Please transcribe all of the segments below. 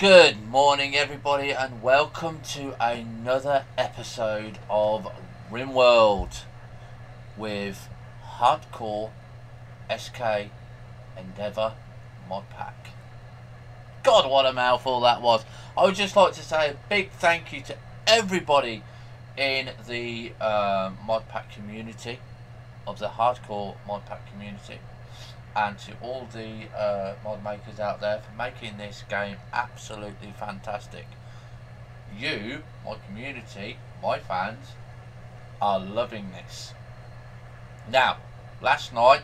Good morning everybody and welcome to another episode of RimWorld with HardCore SK Endeavour mod pack. God, what a mouthful that was. I would just like to say a big thank you to everybody in the mod pack community, of the HardCore mod pack community, and to all the mod makers out there for making this game absolutely fantastic. You, my community, my fans, are loving this. Now, last night,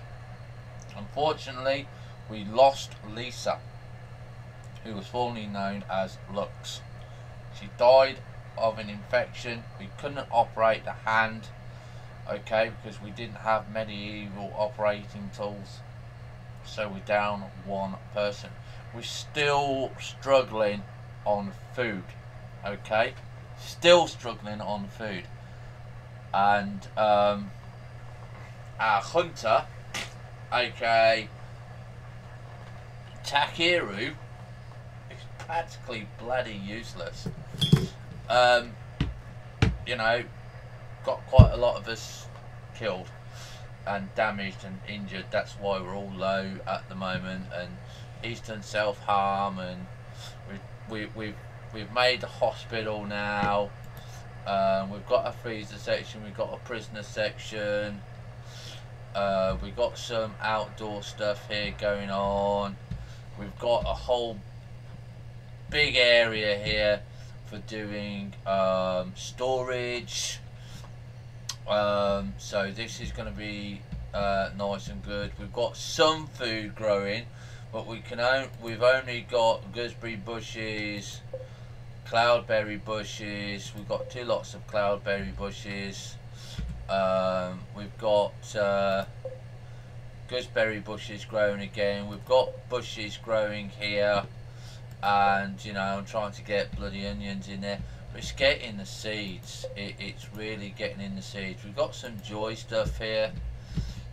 unfortunately, we lost Lisa, who was formerly known as Lux. She died of an infection. We couldn't operate the hand, okay, because we didn't have medieval operating tools. So we're down one person. We're still struggling on food, okay? Still struggling on food. And our hunter, aka Takiru, is practically bloody useless. You know, got quite a lot of us killed and damaged and injured. That's why we're all low at the moment, and he's done self-harm, and we've made a hospital now. We've got a freezer section, we've got a prisoner section, we've got some outdoor stuff here going on. We've got a whole big area here for doing storage. So this is going to be nice and good. We've got some food growing, but we've only got gooseberry bushes, cloudberry bushes. We've got 2 lots of cloudberry bushes. We've got gooseberry bushes growing again. We've got bushes growing here, and you know, I'm trying to get bloody onions in there. It's getting the seeds. It's really getting in the seeds. We've got some joy stuff here.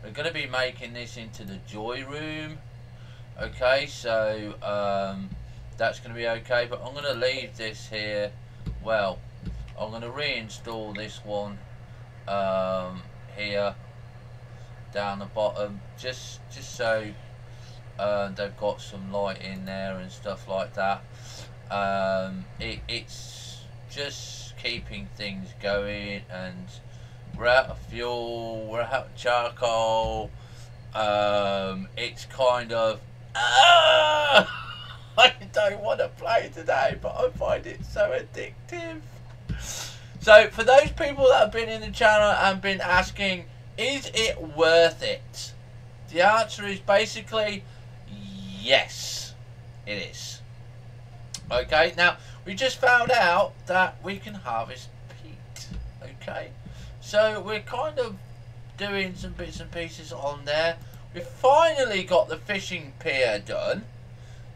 We're going to be making this into the joy room. Okay, so that's going to be okay. But I'm going to leave this here. Well, I'm going to reinstall this one here down the bottom, just so they've got some light in there and stuff like that. It's just keeping things going, and we're out of fuel, we're out of charcoal. It's kind of I don't want to play today, but I find it so addictive. So for those people that have been in the channel and been asking, is it worth it? The answer is basically yes, it is. Okay, now we just found out that we can harvest peat. Okay, so we're kind of doing some bits and pieces on there. We finally got the fishing pier done,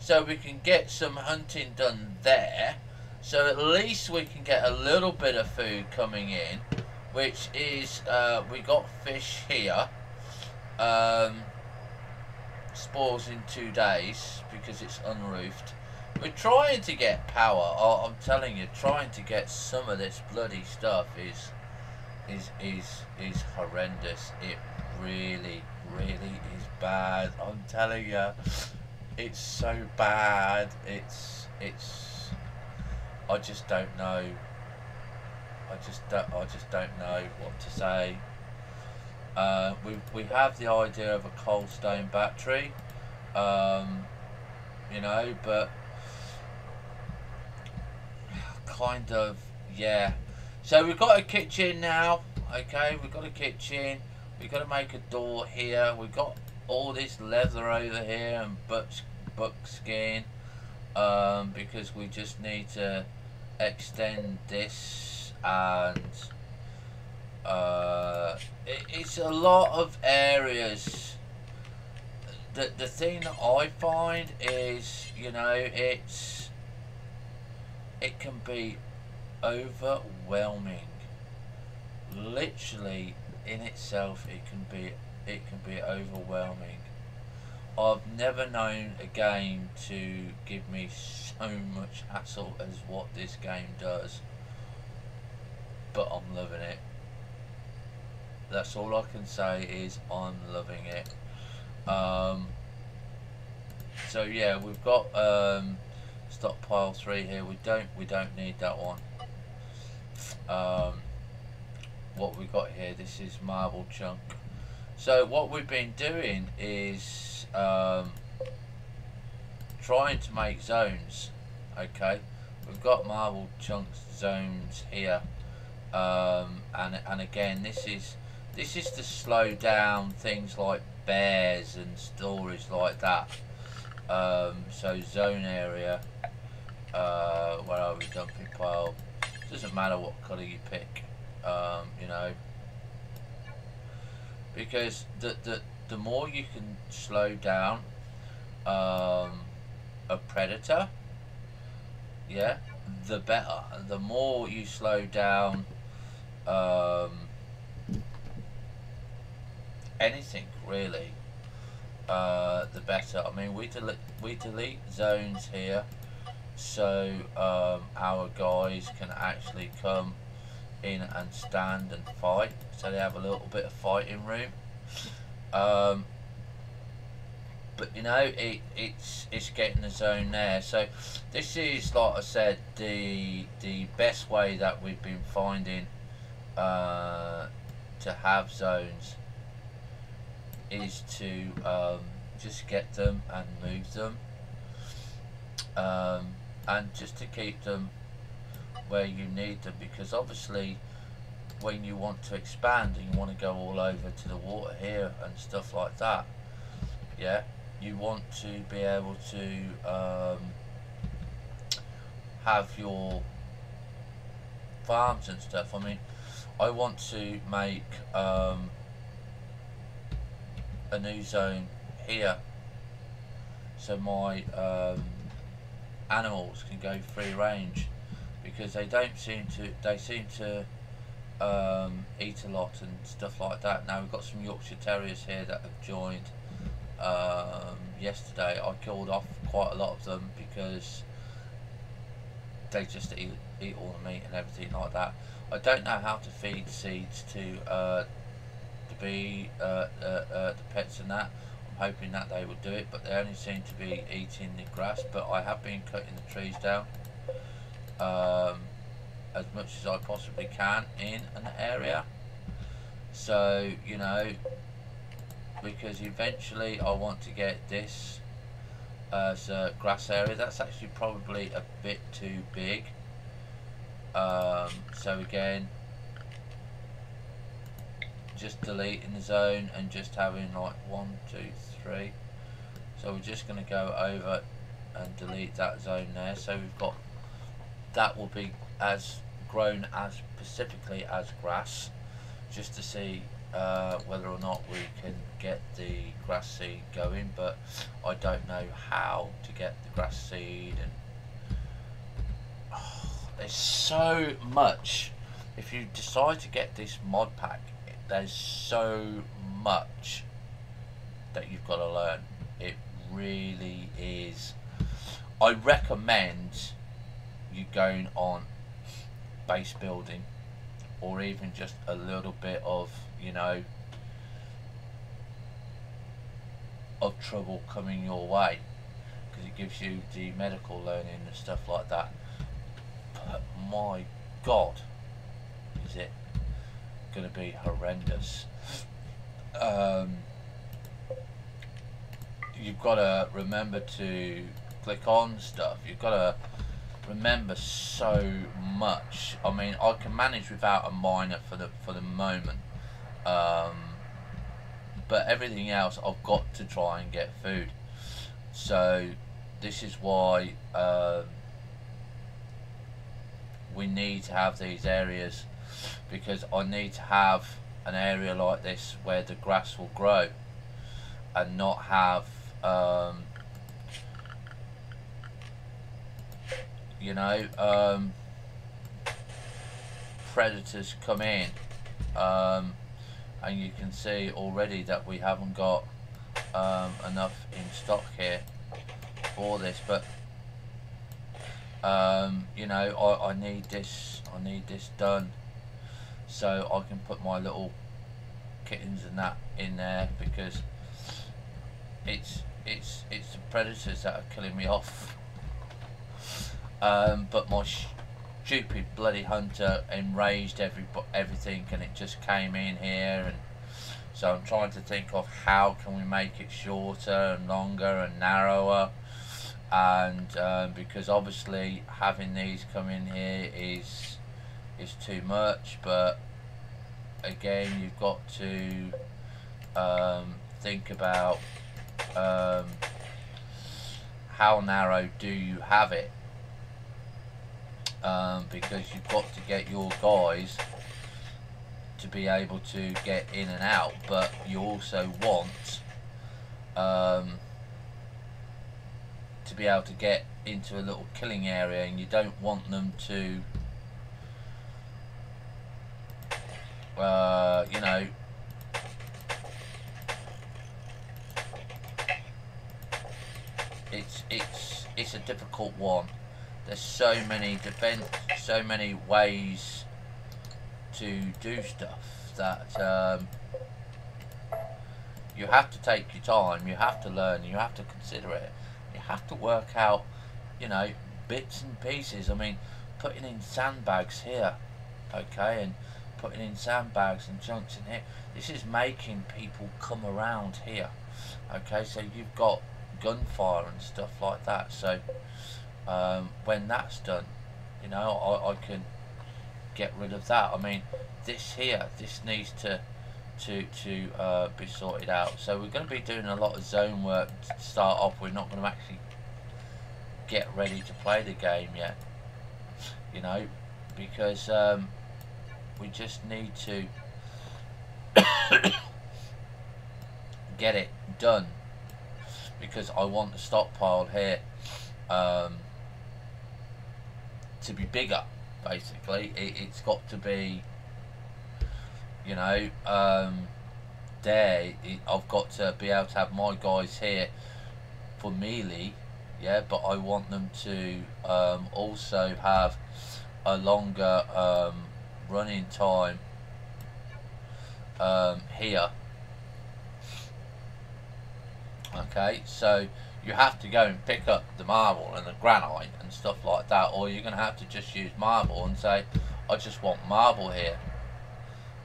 so we can get some hunting done there. So at least we can get a little bit of food coming in, which is we got fish here. Spawns in 2 days because it's unroofed. We're trying to get power. I'm telling you, trying to get some of this bloody stuff is horrendous. It really is bad. I'm telling you, it's so bad. It's I just don't know. I just don't know what to say. We have the idea of a coal stone battery, you know, but kind of, yeah. So we've got a kitchen now. Okay, we've got a kitchen. We've got to make a door here. We've got all this leather over here and buckskin, because we just need to extend this, and it's a lot of areas. The thing that I find is, you know, it can be overwhelming. Literally in itself, it can be overwhelming. I've never known a game to give me so much hassle as what this game does, but I'm loving it. That's all I can say is I'm loving it. So yeah, we've got stockpile 3 here. We don't need that one. What we got here, this is marble chunk. So what we've been doing is trying to make zones. Okay, we've got marble chunks zones here, and again, this is to slow down things like bears and stories like that. So zone area, where are we? Dumping pile. Doesn't matter what colour you pick, you know, because the more you can slow down a predator, yeah, the better. The more you slow down anything really, the better. I mean, we delete zones here, so our guys can actually come in and stand and fight, so they have a little bit of fighting room. But you know, it's getting the zone there. So this is, like I said, the best way that we've been finding to have zones is to just get them and move them, and just to keep them where you need them, because obviously when you want to expand and you want to go all over to the water here and stuff like that, yeah, you want to be able to have your farms and stuff. I mean, I want to make a new zone here, so my animals can go free range, because they seem to eat a lot and stuff like that. Now we've got some Yorkshire Terriers here that have joined. Yesterday I killed off quite a lot of them because they just eat all the meat and everything like that. I don't know how to feed seeds to the pets and that. I'm hoping that they will do it, but they only seem to be eating the grass. But I have been cutting the trees down as much as I possibly can in an area, so you know, because eventually I want to get this as a grass area. That's actually probably a bit too big, so again, just deleting the zone and just having like 1, 2, 3. So we're just going to go over and delete that zone there. So we've got, that will be as grown as specifically as grass, just to see whether or not we can get the grass seed going. But I don't know how to get the grass seed, and there's so much. If you decide to get this mod pack, there's so much that you've got to learn. It really is. I recommend you going on base building, or even just a little bit of, you know, of trouble coming your way, because it gives you the medical learning and stuff like that. But my God, is it going to be horrendous. You've got to remember to click on stuff. You've got to remember so much. I mean, I can manage without a miner for the moment, but everything else I've got to try and get food. So this is why we need to have these areas, because I need to have an area like this where the grass will grow, and not have you know, predators come in, and you can see already that we haven't got enough in stock here for this, but you know, I need this done so I can put my little kittens and that in there, because it's the predators that are killing me off. But my stupid bloody hunter enraged everything, and it just came in here, and so I'm trying to think of how can we make it shorter and longer and narrower, and because obviously having these come in here is too much. But again, you've got to think about how narrow do you have it, because you've got to get your guys to be able to get in and out, but you also want to be able to get into a little killing area, and you don't want them to you know, it's a difficult one. There's so many ways to do stuff that you have to take your time, you have to learn, you have to consider it, you have to work out, you know, bits and pieces. I mean, putting in sandbags here, okay, and putting in sandbags and chunks in here, this is making people come around here, okay, so you've got gunfire and stuff like that. So when that's done, you know, I can get rid of that. I mean, this here, this needs to be sorted out. So we're going to be doing a lot of zone work to start off. We're not going to actually get ready to play the game yet, you know, because we just need to get it done, because I want the stockpile here to be bigger. Basically, it's got to be, you know, there. I've got to be able to have my guys here for melee, yeah, but I want them to also have a longer running time here. Okay, so you have to go and pick up the marble and the granite and stuff like that, or you're going to have to just use marble and say, I just want marble here.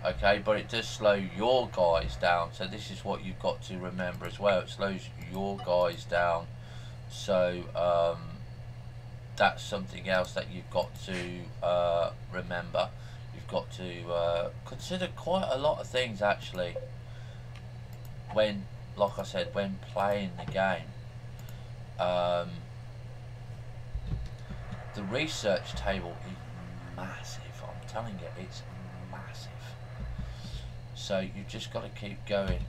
Okay, but it does slow your guys down, so this is what you've got to remember as well. It slows your guys down, so that's something else that you've got to remember. You've got to consider quite a lot of things actually when, like I said, when playing the game. The research table is massive, I'm telling you, it's massive. So you've just got to keep going.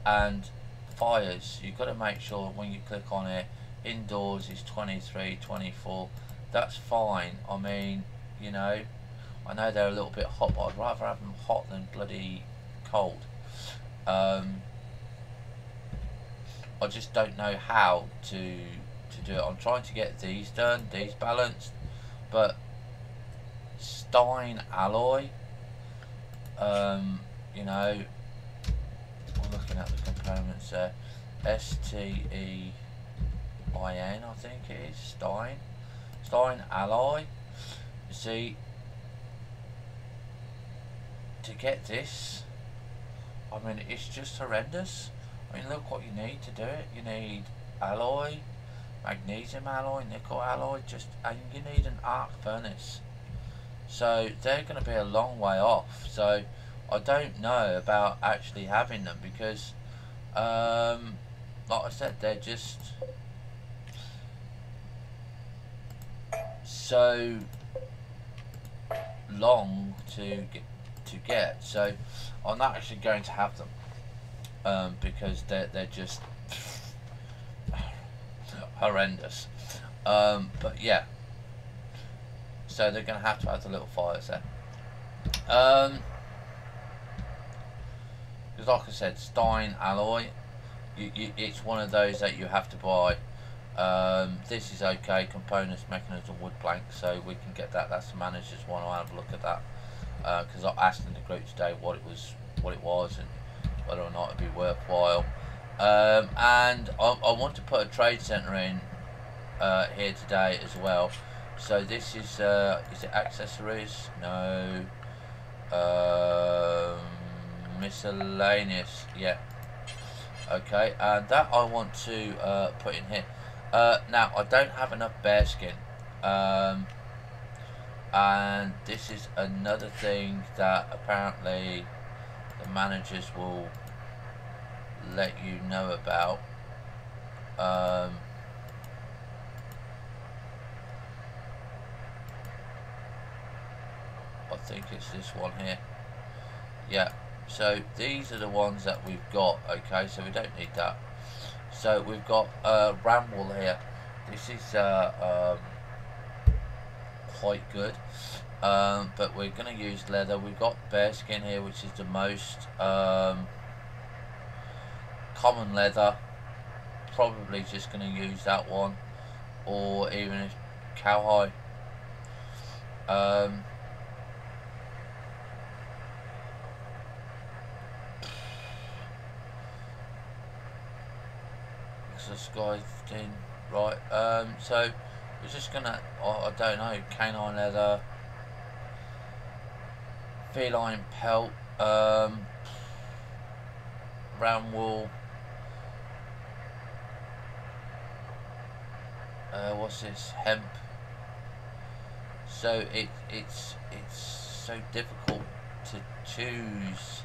And fires, you've got to make sure when you click on it, indoors is 23, 24, that's fine. I mean, you know, I know they're a little bit hot, but I'd rather have them hot than bloody cold. I just don't know how to do it. I'm trying to get these done, these balanced, but Stein alloy, you know, I'm looking at the components there, STEIN, I think it is, Stein alloy. You see, to get this, I mean, it's just horrendous. I mean, look what you need to do it. You need alloy, magnesium alloy, nickel alloy, and you need an arc furnace. So they're going to be a long way off. So I don't know about actually having them, because, like I said, they're just so long to get. So I'm not actually going to have them. Because they're just horrendous. But yeah, so they're going to have the little fires there. Because like I said, Stein alloy, it's one of those that you have to buy. This is okay, components, mechanism, wood plank, so we can get that. That's the manager's one. I'll have a look at that, because I asked in the group today what it was, and whether or not it'd be worthwhile. And I want to put a trade centre in here today as well. So this is it accessories? No. Miscellaneous. Yeah. Okay, and that I want to put in here. Now I don't have enough bearskin, and this is another thing that apparently the managers will let you know about. I think it's this one here. Yeah, so these are the ones that we've got. Okay, so we don't need that. So we've got RimWorld here. This is quite good, but we're going to use leather. We've got bearskin here, which is the most common leather. Probably just going to use that one, or even cowhide. The sky thing, right? So we're just gonna, I don't know, canine leather, feline pelt, round wool. What's this? Hemp. So it's so difficult to choose.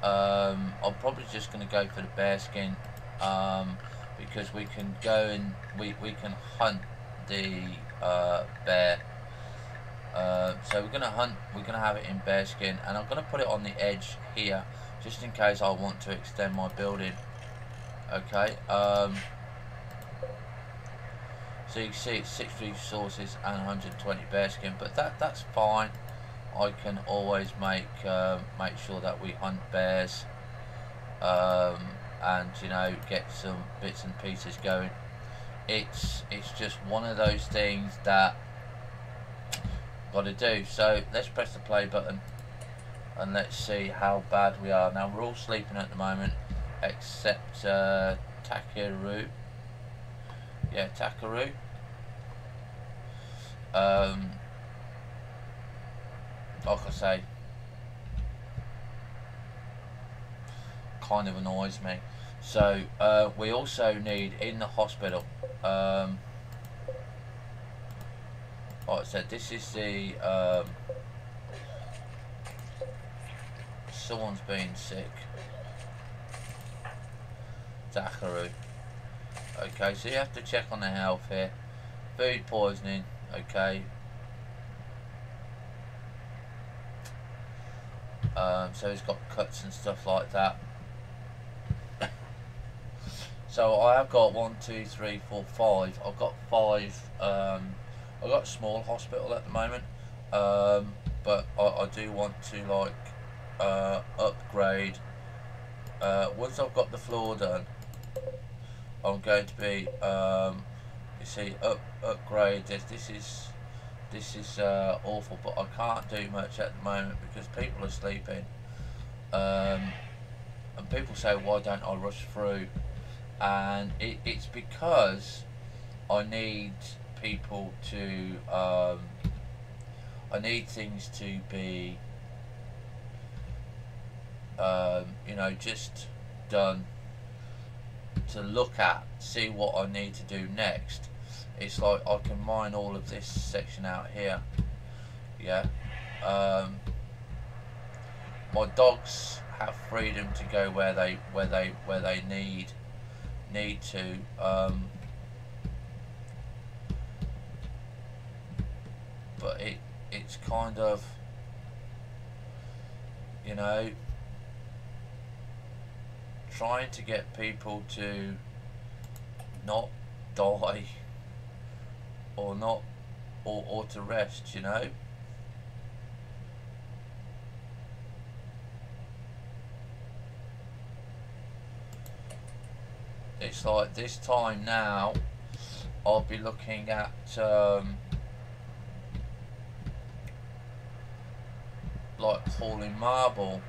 I'm probably just gonna go for the bearskin. Because we can go and we can hunt the bear. So we're gonna have it in bearskin, and I'm gonna put it on the edge here, just in case I want to extend my building. Okay. So you can see it's 60 resources and 120 bearskin, but that's fine. I can always make sure that we hunt bears. And you know, get some bits and pieces going. It's just one of those things that got to do. So let's press the play button and let's see how bad we are. Now we're all sleeping at the moment except Takaru. Yeah, Takaru. Like I say, kind of annoys me. So we also need in the hospital, like I said, this is the someone's been sick. Zachary. Okay, so you have to check on the health here. Food poisoning. Okay. So he's got cuts and stuff like that. So I have got 1, 2, 3, 4, 5. I've got 5. I've got a small hospital at the moment, but I do want to like upgrade. Once I've got the floor done, I'm going to be you see upgrade this. This is awful, but I can't do much at the moment because people are sleeping. And people say, why don't I rush through? And it's because I need people to I need things to be you know, just done, to look at, see what I need to do next. It's like I can mine all of this section out here. Yeah. My dogs have freedom to go where they need to. But it's kind of, you know, trying to get people to not die or to rest, you know. it's like this time now I'll be looking at like hauling marble.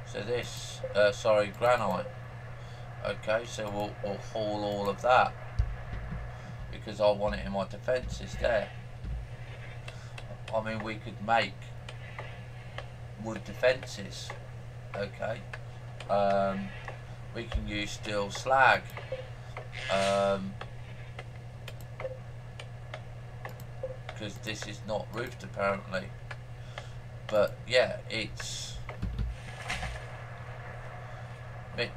So this, sorry, granite. Okay, so we'll haul all of that because I want it in my defences there. I mean, we could make wood defences. Okay, we can use steel slag. Because this is not roofed apparently. But yeah, it's Mitch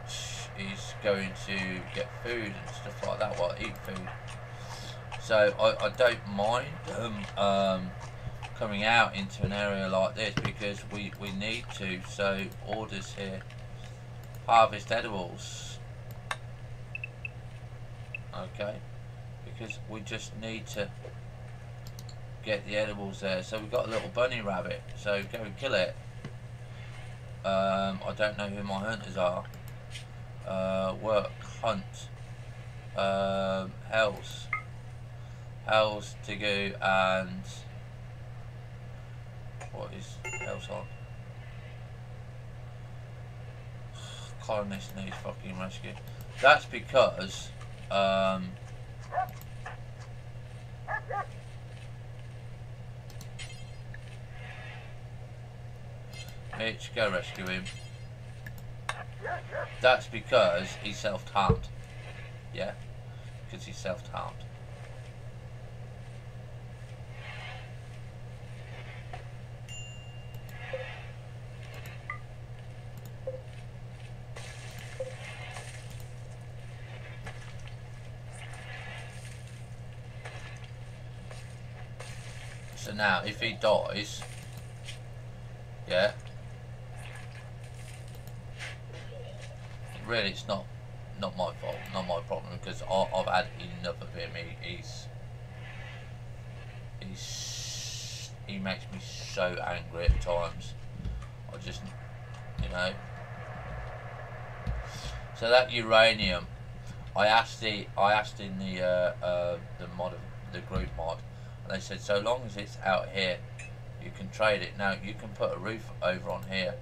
is going to get food and stuff like that, well, eat food. So I don't mind coming out into an area like this because we need to. So orders here, harvest edibles. Okay, because we just need to get the edibles there. So we've got a little bunny rabbit, so go and kill it. I don't know who my hunters are. Work, hunt, Hells to go, and what is Hells on? Colonist needs fucking rescue. That's because Mitch, go rescue him. That's because he's self-harmed. Yeah? Because he's self-harmed. So now, if he dies, yeah, really it's not my fault, not my problem, because I've had enough of him. He makes me so angry at times. I just, you know. So that uranium, I asked in the mod of the group mod, and they said so long as it's out here, you can trade it. Now you can put a roof over on here.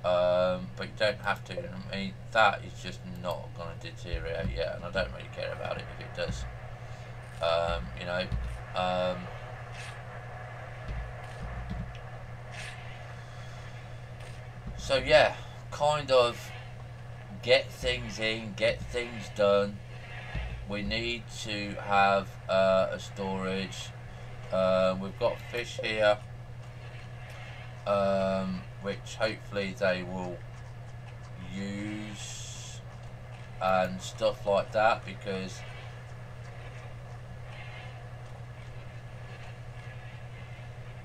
But you don't have to. I mean, that is just not going to deteriorate yet, and I don't really care about it if it does. You know. So yeah, kind of get things in, get things done. We need to have a storage. We've got fish here. Which hopefully they will use and stuff like that, because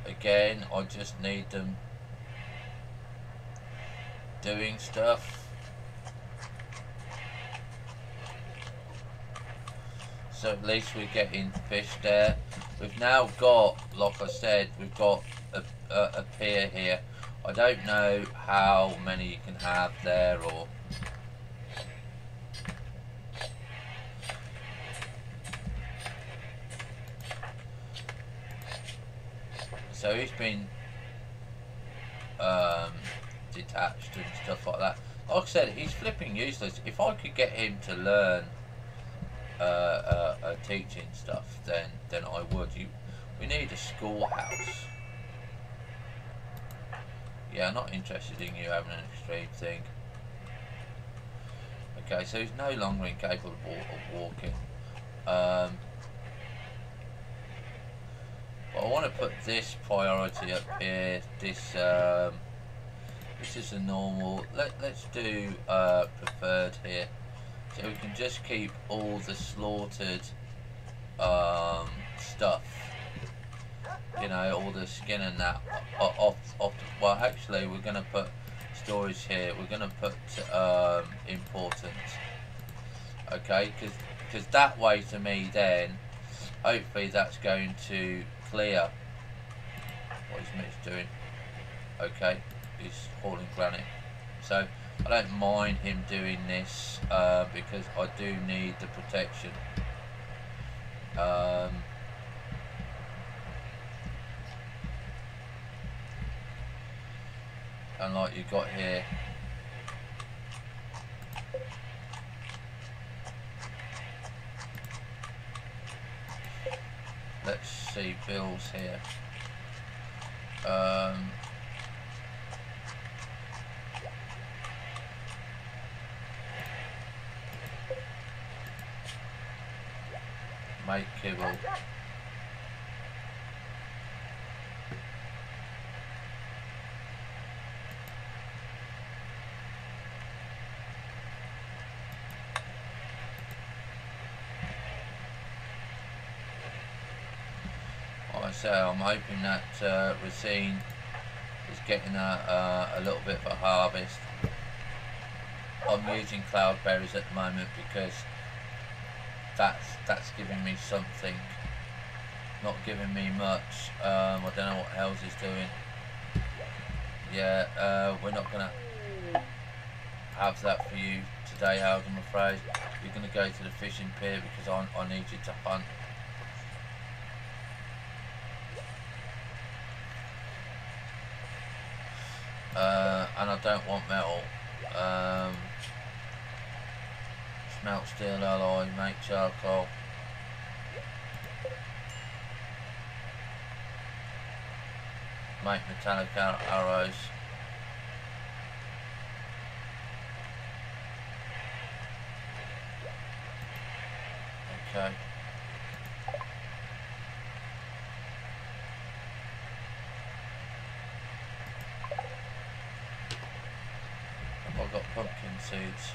again I just need them doing stuff. So at least we're getting fish there. We've now got, like I said, we've got a pier here. I don't know how many you can have there, or so he's been detached and stuff like that. Like I said, he's flipping useless. If I could get him to learn teaching stuff, then I would. We need a schoolhouse. Yeah, I'm not interested in you having an extreme thing. Okay, so he's no longer incapable of walking. But I want to put this priority up here. This is a normal. Let's do preferred here, so we can just keep all the slaughtered stuff. You know, all the skin and that off. Well, actually, we're going to put storage here. We're going to put important. Okay, because that way to me then hopefully that's going to clear. What is Mitch doing? Okay, he's hauling granite. So I don't mind him doing this because I do need the protection. And like you got here, let's see Bill's here. Make kibble. Like I say, I'm hoping that Racine is getting a little bit of a harvest. I'm using cloudberries at the moment because that's giving me something, not giving me much. I don't know what else he's doing. Yeah, we're not gonna have that for you today, Howard, I'm afraid. You're gonna go to the fishing pier because I need you to hunt. And I don't want metal. Smelt steel alloy, make charcoal. Make metallic arrows. Okay. I've got pumpkin seeds.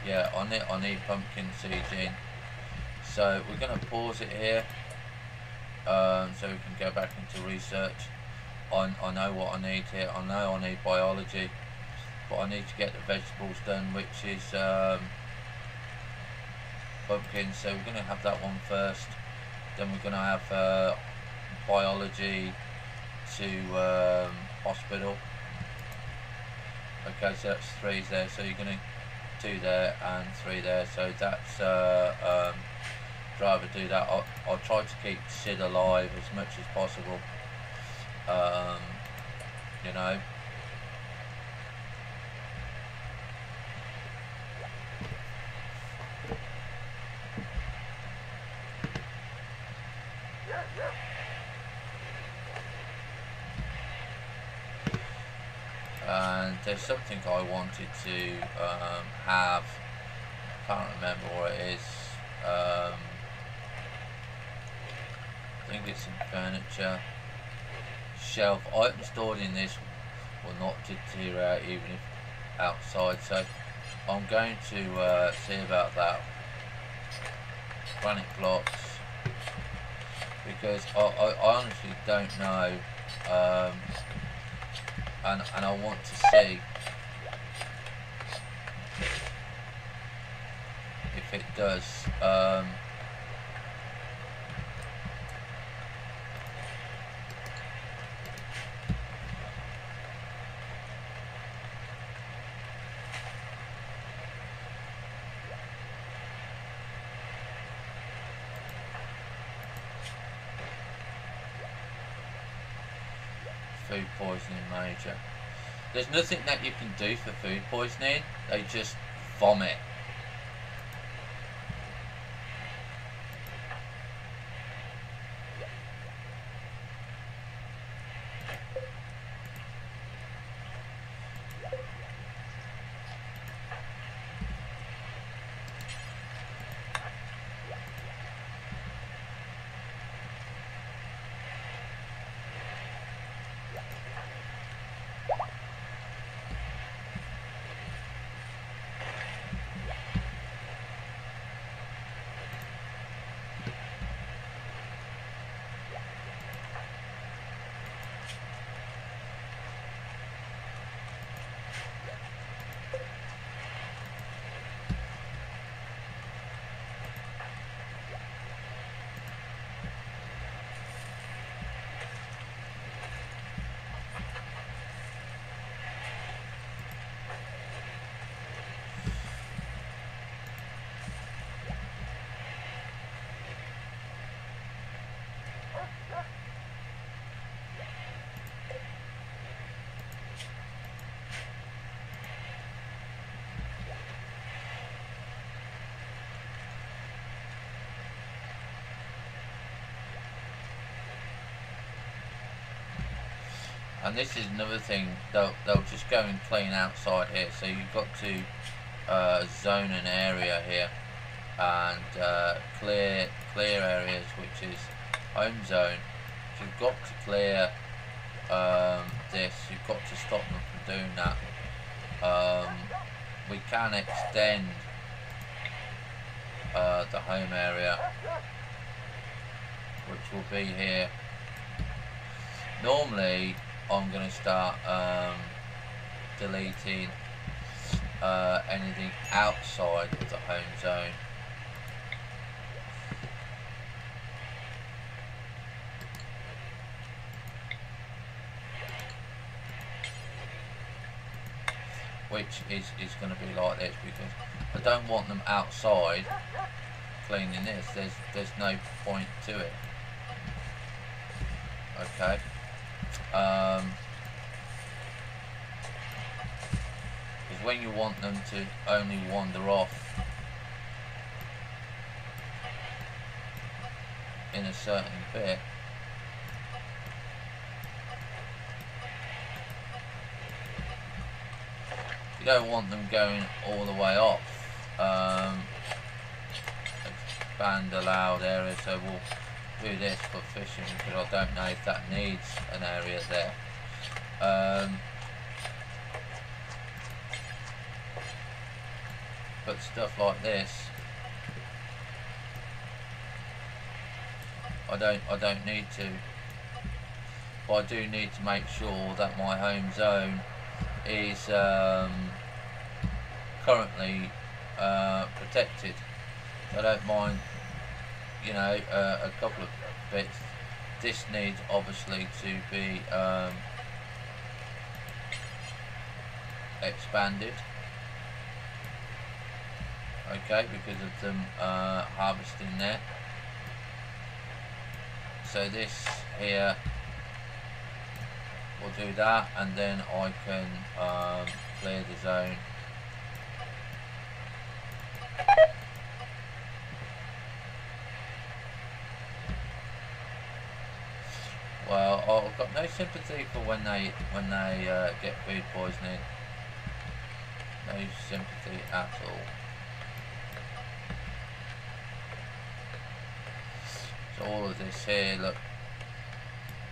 Yeah, I need pumpkin seeds in. So we're going to pause it here, so we can go back into research. I know what I need here. I know I need biology, but I need to get the vegetables done, which is pumpkins. So we're going to have that one first. Then we're going to have biology to hospital. Okay, so that's 3 there. So you're going to 2 there and 3 there. So that's rather do that. I'll try to keep Sid alive as much as possible. You know. And there's something I wanted to have. I can't remember what it is. I think it's some furniture. Shelf. Items stored in this will not deteriorate even if outside. So I'm going to see about that. Granite blocks. Because I honestly don't know. And I want to see if it does food poisoning major. There's nothing that you can do for food poisoning, they just vomit. And this is another thing, they'll just go and clean outside here. So you've got to zone an area here and clear areas, which is home zone. So you've got to clear this. You've got to stop them from doing that. We can extend the home area, which will be here. Normally I'm going to start deleting anything outside of the home zone. Which is going to be like this, because I don't want them outside cleaning this. There's no point to it. Okay. Because when you want them to only wander off in a certain bit, you don't want them going all the way off. Expand allowed area, so we'll do this for fishing, because I don't know if that needs an area there. But stuff like this, I don't need to. But I do need to make sure that my home zone is currently protected. I don't mind, you know, a couple of bits. This needs obviously to be expanded, okay, because of them harvesting there. So this here will do that, and then I can clear the zone. Well, I've got no sympathy for when they get food poisoning. No sympathy at all. So all of this here, look,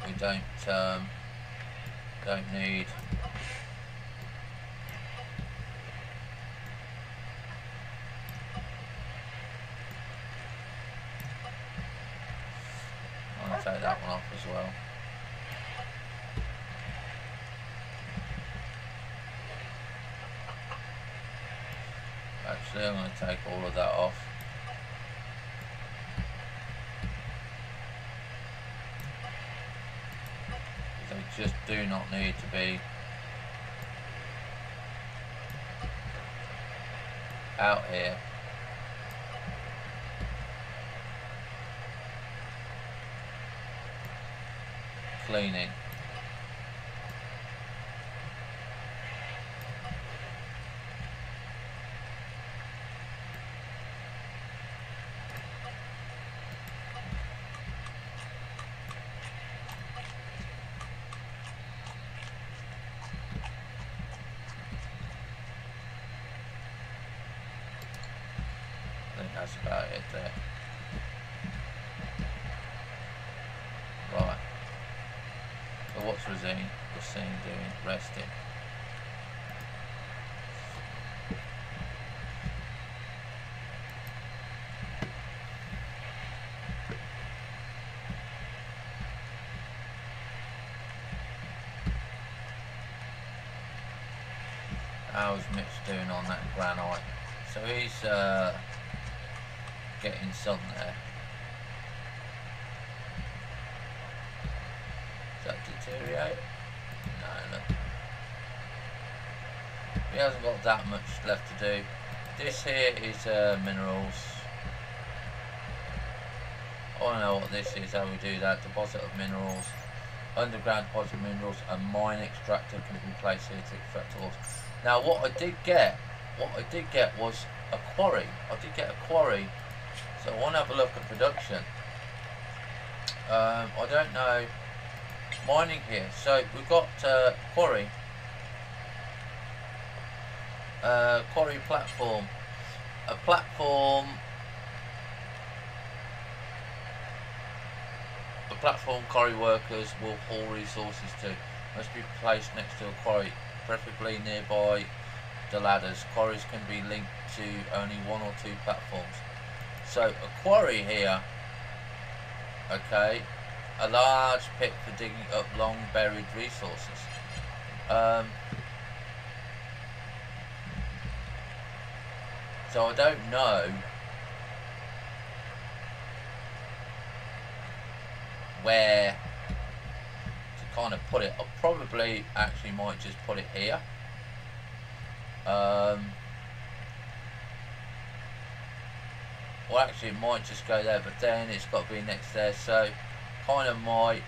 we don't need. I'll take that one off as well. Actually, I'm going to take all of that off. They just do not need to be out here. Cleaning. I think that's about it there. Right. So what's Racine doing? Resting. How's Mitch doing on that granite? So he's getting some there. Does that deteriorate? No, look. He hasn't got that much left to do. This here is minerals. I don't know what this is, how we do that. Deposit of minerals. Underground deposit of minerals. A mine extractor can be placed here to extract ores. Now what I did get was a quarry. I did get a quarry. So I want to have a look at production. I don't know mining here. So we've got quarry platform, a platform quarry workers will haul resources to. Must be placed next to a quarry, preferably nearby the ladders. Quarries can be linked to only 1 or 2 platforms. So a quarry here, okay, a large pit for digging up long buried resources. So I don't know where to kind of put it. I probably actually might just put it here. Well, actually it might just go there, but then it's got to be next there, so kind of might.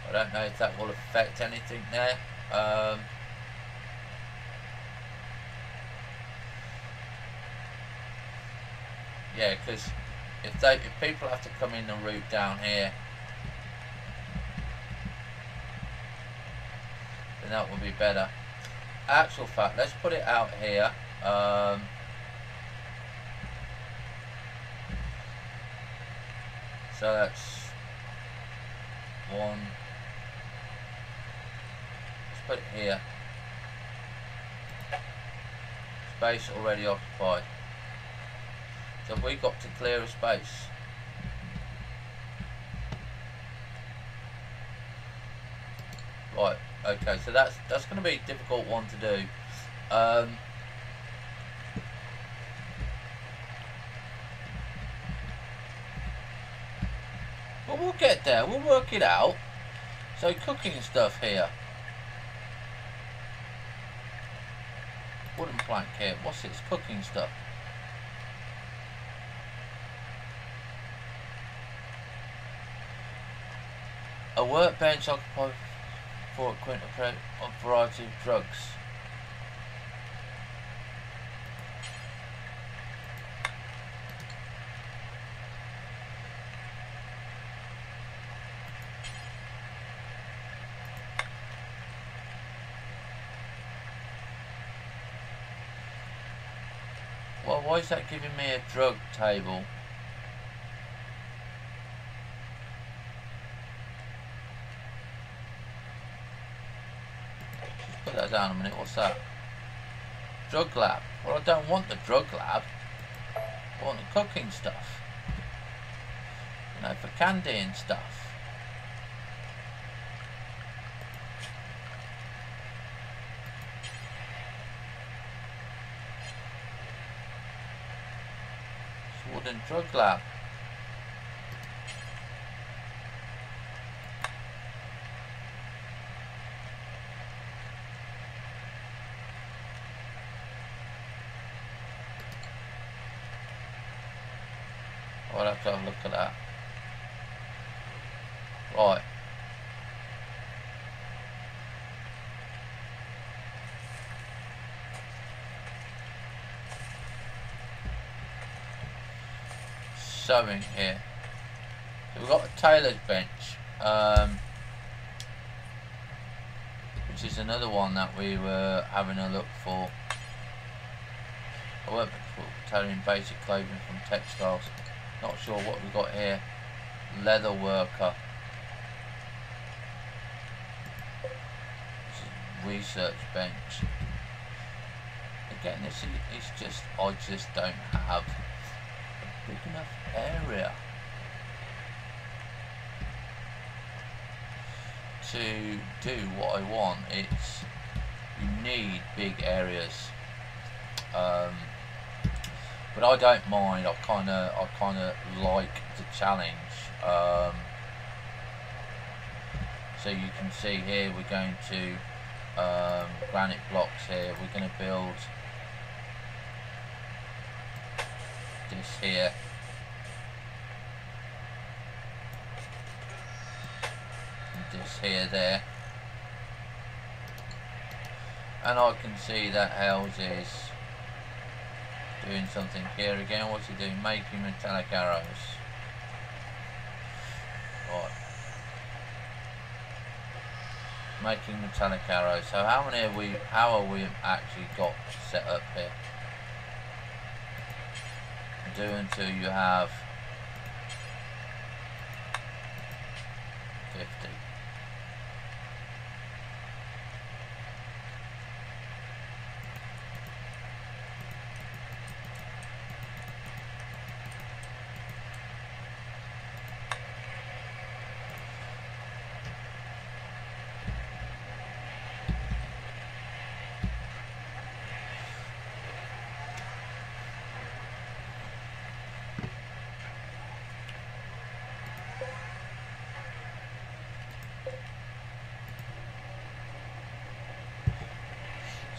I don't know if that will affect anything there. Yeah, because if people have to come in the route down here, then that will be better. Actual fact, let's put it out here. So that's 1. Let's put it here. Space already occupied. So we got to clear a space. Right, okay, so that's going to be a difficult one to do. But we'll get there, we'll work it out. So cooking stuff here. Wooden plank here, what's this? Cooking stuff. A workbench occupied for a variety of drugs. Well, why is that giving me a drug table? Put that down a minute, what's that? Drug lab. Well, I don't want the drug lab. I want the cooking stuff. You know, for candy and stuff. It's wooden drug lab. I'll have to have a look at that. Right. Sewing here. So we've got a tailor's bench, which is another one that we were having a look for. I work for tailoring basic clothing from textiles. Not sure what we've got here. Leather worker. This is research bench. Again, this is just, I just don't have a big enough area to do what I want. It's, you need big areas. But I don't mind. I kind of like the challenge. So you can see here we're going to granite blocks here. We're going to build this here. And this here there. And I can see that Hells is doing something here again. What's he doing? Making metallic arrows. making metallic arrows. So how many are we? How are we actually got set up here? Do until you have 50.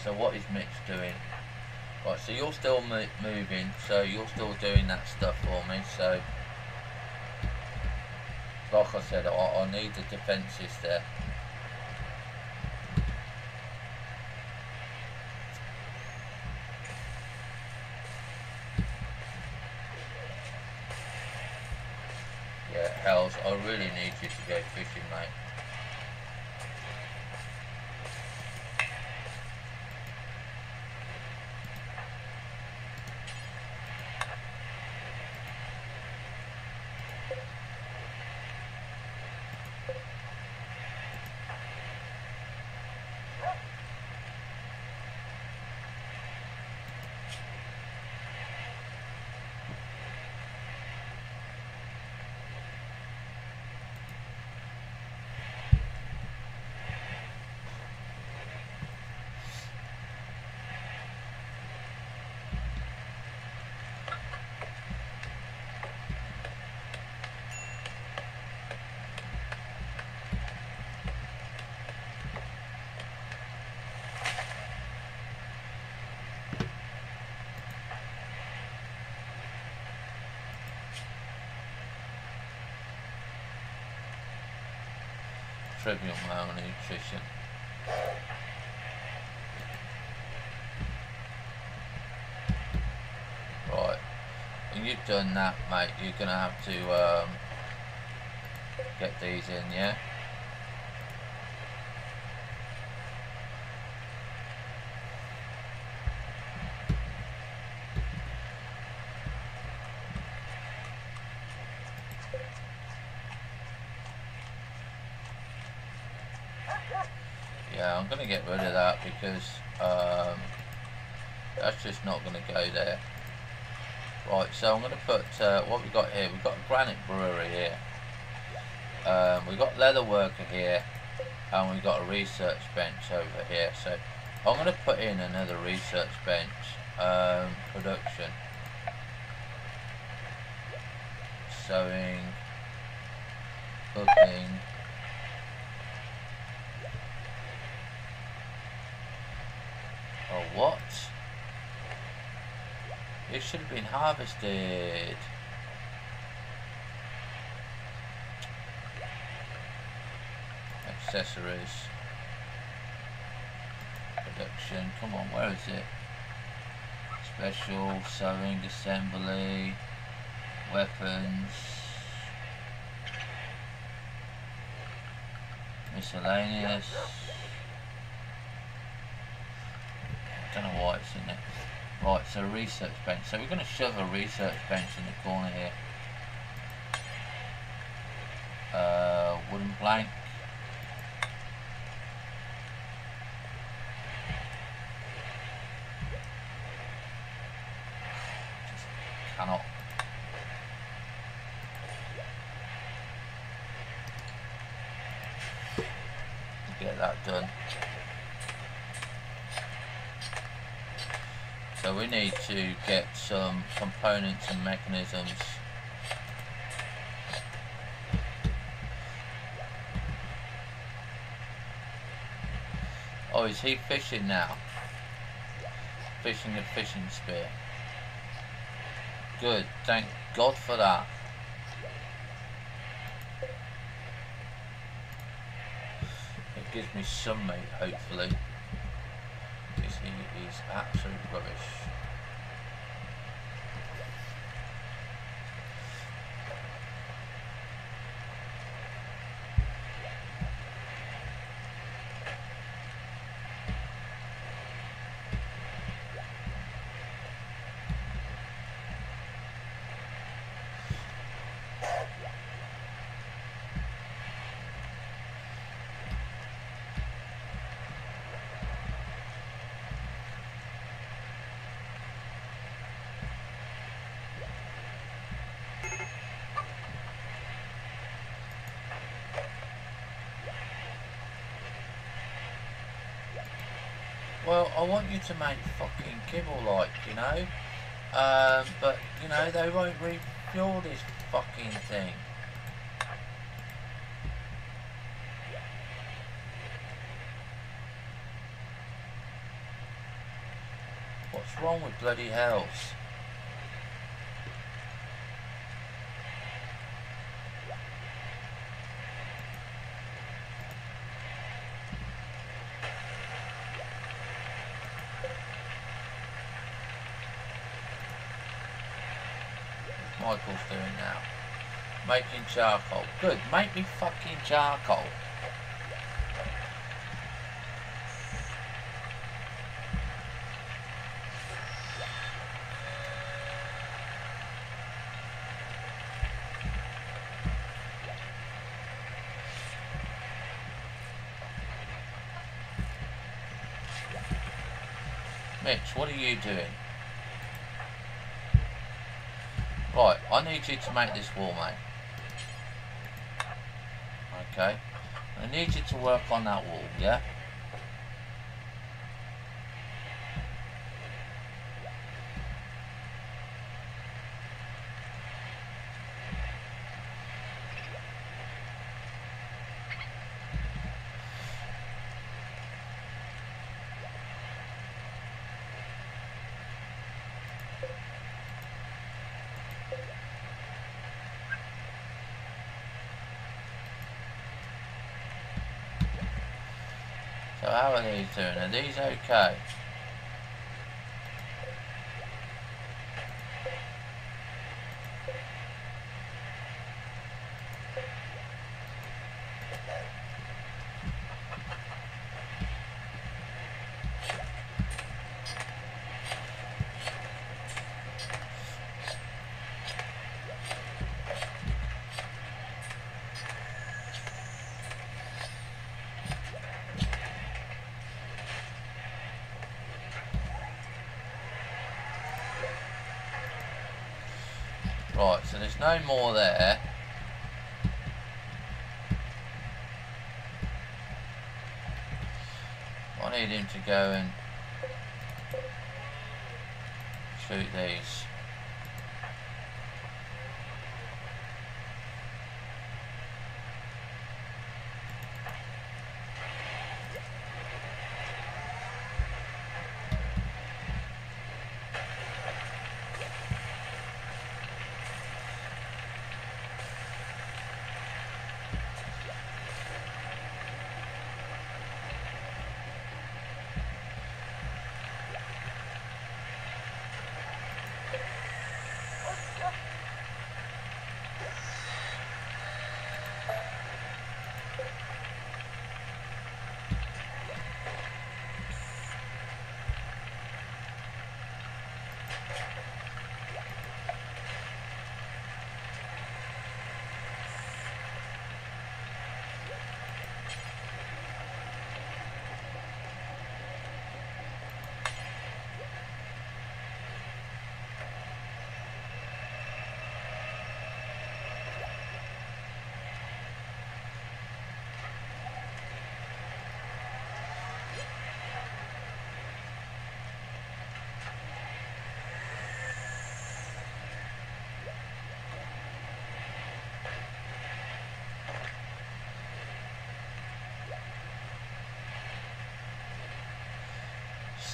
So what is Mitch doing? Right, so you're still moving, so you're still doing that stuff for me. So, like I said, I need the defences there. Yeah, Hells, I really need you to go fishing, mate. Trivial malnutrition. Right, when you've done that, mate, you're gonna have to get these in, yeah? Yeah, I'm gonna get rid of that because that's just not gonna go there. Right, so I'm gonna put what we've got here. We've got a granite brewery here. We've got leather worker here, and we've got a research bench over here. So I'm gonna put in another research bench. Production, sewing, cooking. Oh, what? It should have been harvested. Accessories. Production. Come on, where is it? Special, sewing, assembly, weapons, miscellaneous. I don't know why it's in there. Right, so research bench. So we're going to shove a research bench in the corner here. Wooden plank. Just cannot. Get that done. So we need to get some components and mechanisms. Oh, is he fishing now? Fishing a fishing spear. Good, thank God for that. It gives me some meat, hopefully. Because he is absolute rubbish. well, I want you to make fucking kibble, like, you know? But, you know, they won't refuel this fucking thing. What's wrong with bloody hells? What's Michael's doing now? Making charcoal. Good, make me fucking charcoal. Mitch, what are you doing? Right, I need you to make this wall, mate. Okay? I need you to work on that wall, yeah? So how are these doing? Are these okay? Right, so there's no more there. I need him to go and shoot these.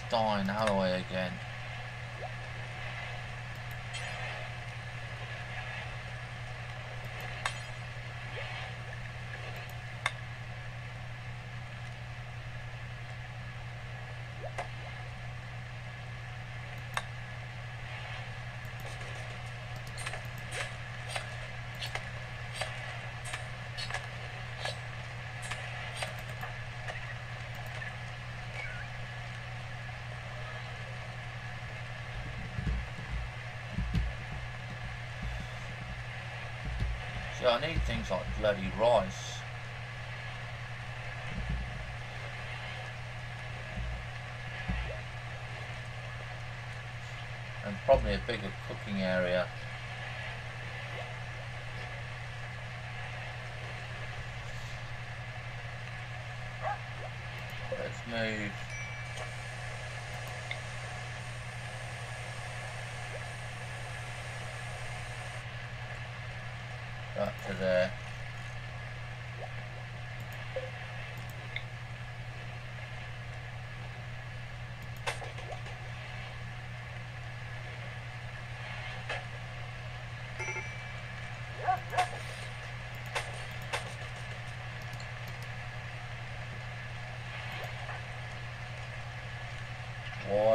Stein alloy again. See, I need things like bloody rice. And probably a bigger cooking area. Let's move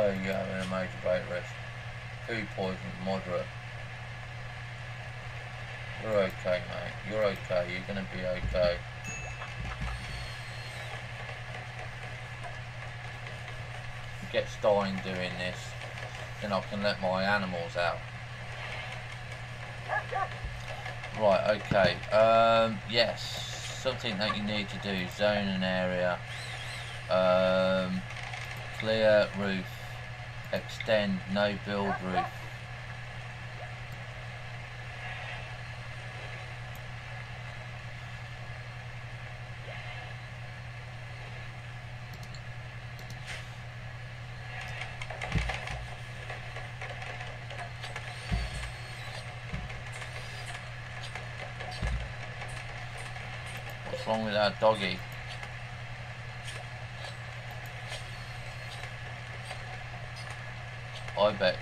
Oh, you're having a major break rest. Food poisoning, moderate. You're okay, mate. You're okay. You're gonna be okay. Get started doing this, then I can let my animals out. Right, okay. Yes, something that you need to do, zone an area. Clear roof. Extend, no build roof. What's wrong with our doggy? Ibex.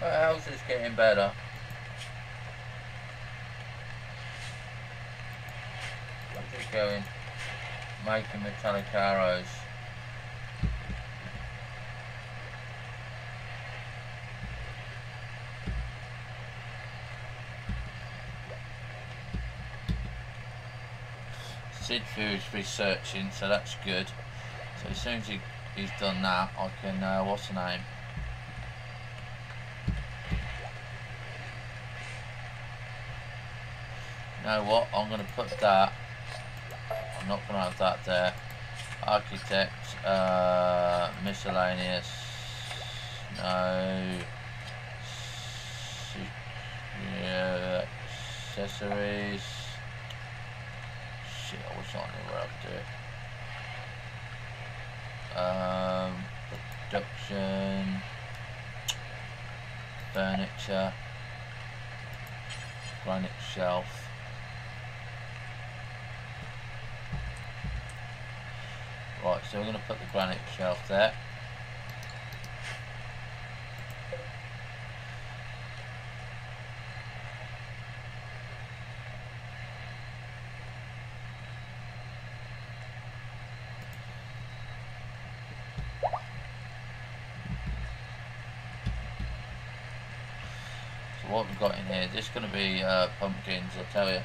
How's this getting better? How's it going? Making metallic arrows. Sidfu is researching, so that's good. So as soon as he's done that, I can, what's the name? You know what, I'm going to put that, I'm not going to have that there. Architect, miscellaneous, no, yeah, accessories. Shit, I wish I knew where I could do it. Production, furniture, granite shelf. Right, so we're going to put the granite shelf there. So what we've got in here, this is going to be pumpkins, I'll tell you.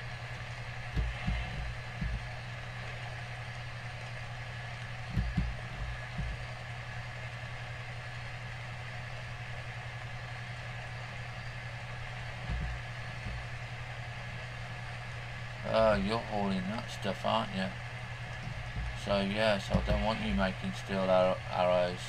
Oh, you're hauling that stuff, aren't you? So yes, I don't want you making steel arrows.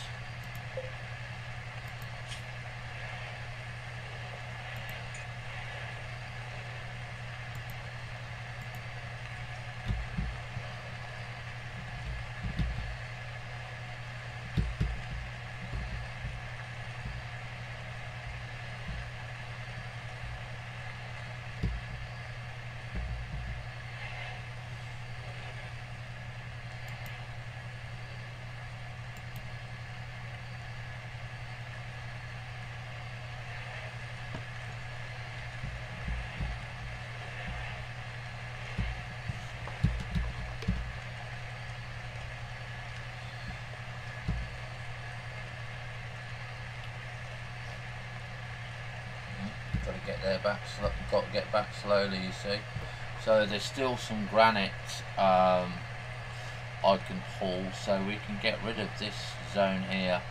Got to get back slowly, you see. So there's still some granite I can haul, so we can get rid of this zone here.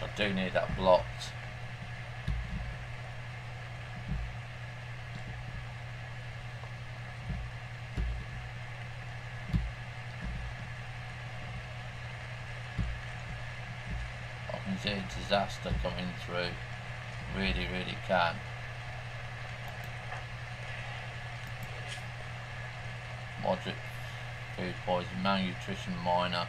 So I do need that blocked. I can see a disaster coming through. Really, really can. Moderate food poison, malnutrition minor.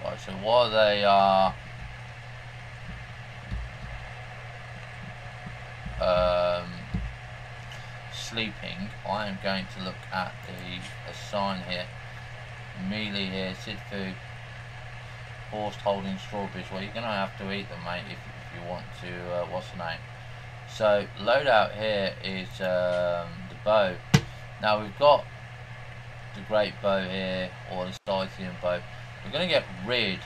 Right, so while they are sleeping, I am going to look at the sign here. Mealy here, Sid food, forced holding strawberries. Well, you're gonna have to eat them, mate, if you want to. What's the name? So loadout here is the bow. Now we've got the great bow here, or the Scythian bow. We're gonna get rid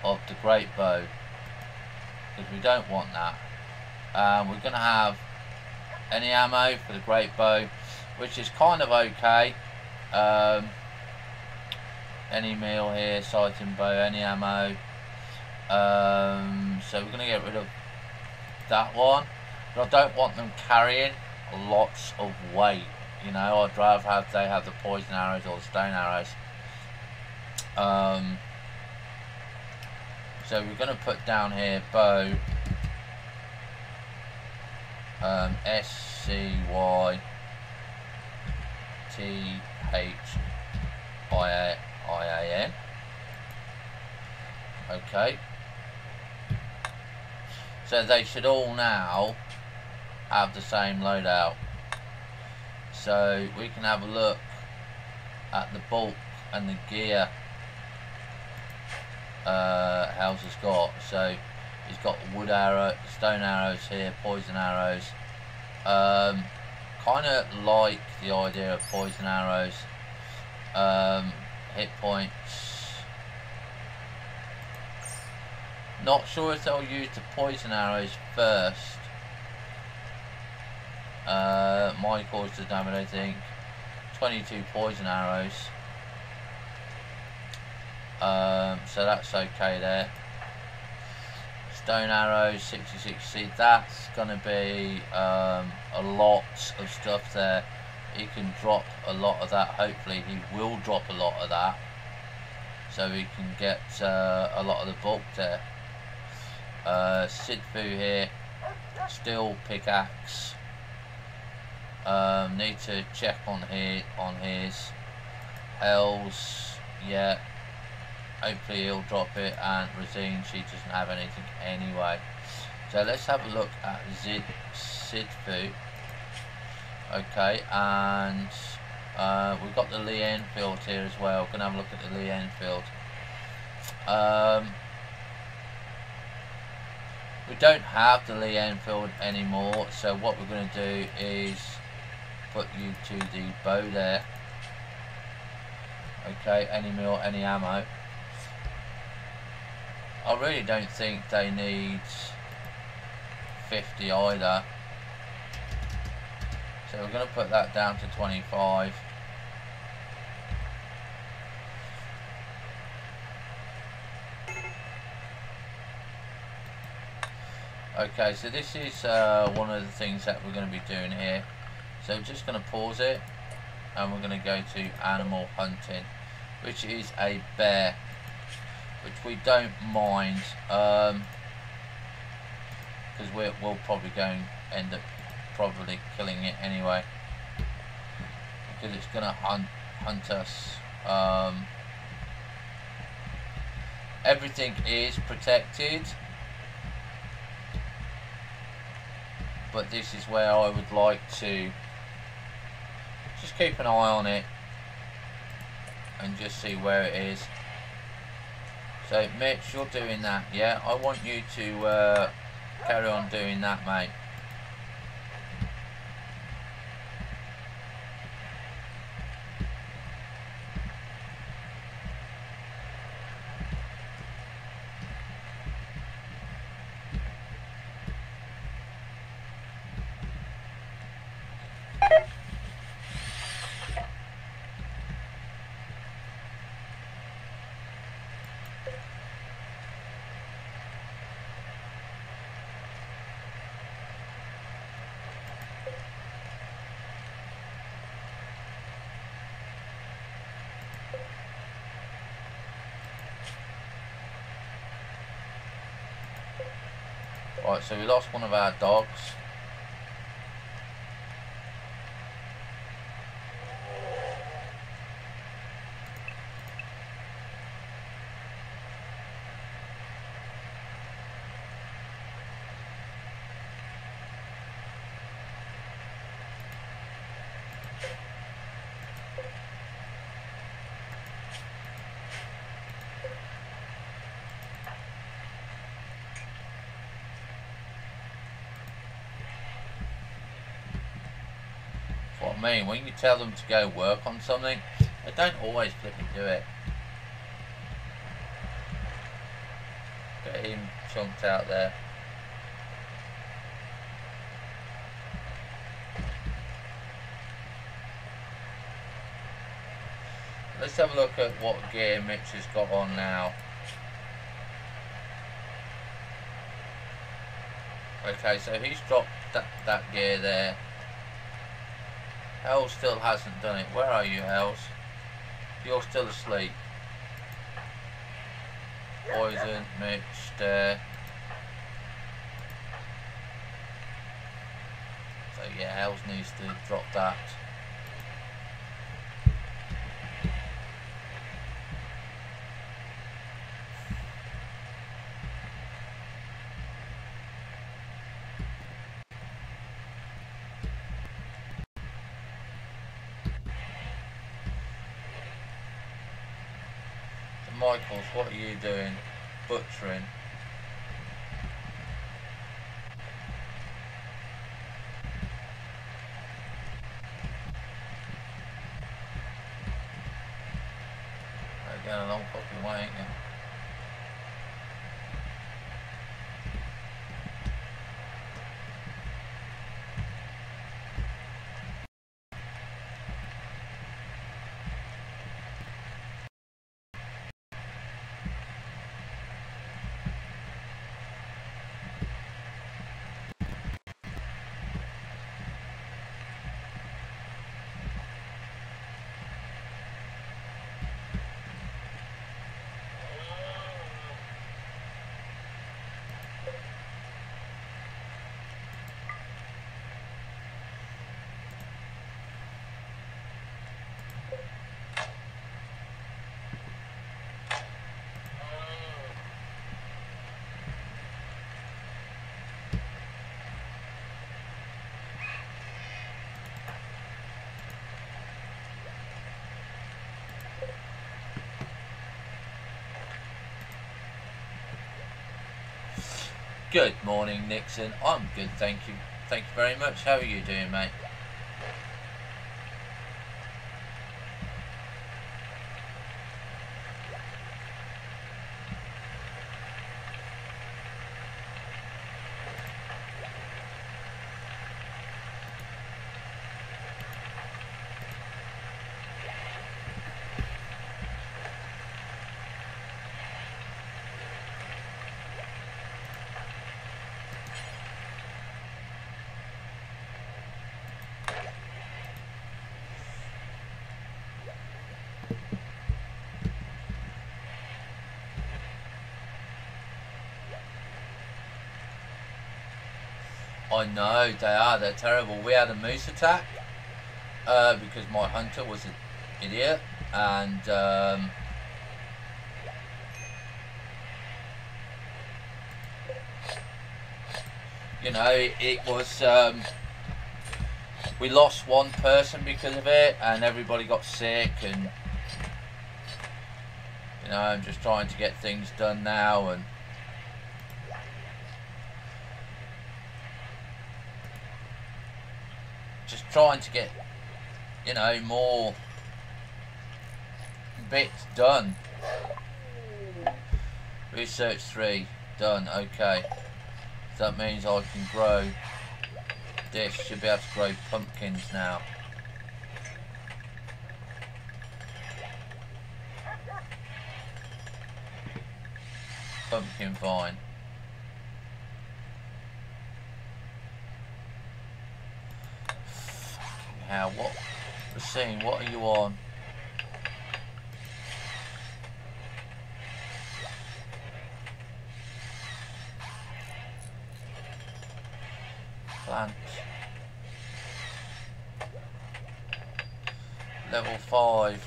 of the great bow because we don't want that. We're gonna have any ammo for the great bow, which is kind of okay. Any meal here, Scythian bow, any ammo. So we're gonna get rid of that one, but I don't want them carrying lots of weight. You know, I'd rather they have the poison arrows or the stone arrows. So we're going to put down here bow, SCYTHIAN. Okay. So they should all now have the same loadout. So we can have a look at the bulk and the gear Hauser's got. So he's got wood arrow, stone arrows here, poison arrows. Kind of like the idea of poison arrows. Hit points. Not sure if they'll use the poison arrows first. My cause the damage, I think. 22 poison arrows. So that's okay there. Stone arrows, 66. See, that's gonna be a lot of stuff there. He can drop a lot of that. Hopefully he will drop a lot of that, so we can get a lot of the bulk there. Sidfu here, steel pickaxe. Need to check on his L's. Yeah, hopefully he'll drop it. And Rosine, she doesn't have anything anyway. So let's have a look at Sidfu. Okay, and we've got the Lee Enfield here as well. Gonna have a look at the Lee Enfield. We don't have the Lee Enfield anymore, so what we're going to do is put you to the bow there. Okay, any meal, any ammo. I really don't think they need 50 either, so we're going to put that down to 25. Okay, so this is one of the things that we're going to be doing here. So we're just going to pause it, and we're going to go to animal hunting, which is a bear, which we don't mind, because we'll probably end up probably killing it anyway, because it's going to hunt us. Everything is protected, but this is where I would like to just keep an eye on it and just see where it is. So Mitch, you're doing that, yeah? I want you to carry on doing that, mate. Right, so we lost one of our dogs. What I mean, when you tell them to go work on something, they don't always flipping do it. Get him chunked out there. Let's have a look at what gear Mitch has got on now. Okay, so he's dropped that gear there. Hell still hasn't done it. Where are you, Hells? You're still asleep. Poison, Mitch, there. So yeah, Hells needs to drop that. Michaels, what are you doing? Butchering. Again, a long fucking way, ain't you? Good morning, Nixon. I'm good, thank you. Thank you very much. How are you doing, mate? I know, they are, they're terrible. We had a moose attack because my hunter was an idiot, and you know, it was we lost one person because of it, and everybody got sick, and you know, I'm just trying to get things done now, and just trying to get, you know, more bits done. Research 3 done. Okay, so that means I can grow this. Should be able to grow pumpkins now. Pumpkin vine. How? What? Racine, what are you on? plants. Level 5.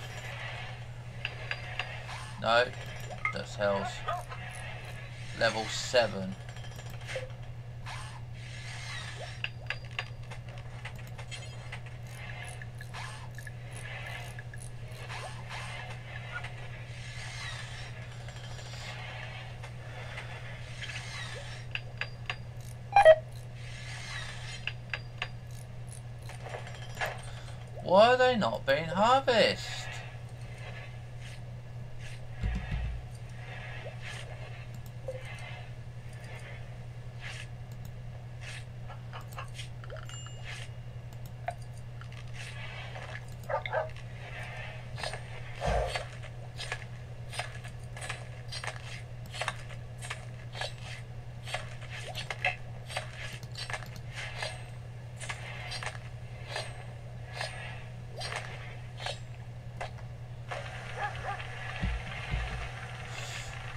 No, that's hells. Level 7. Why are they not being harvested?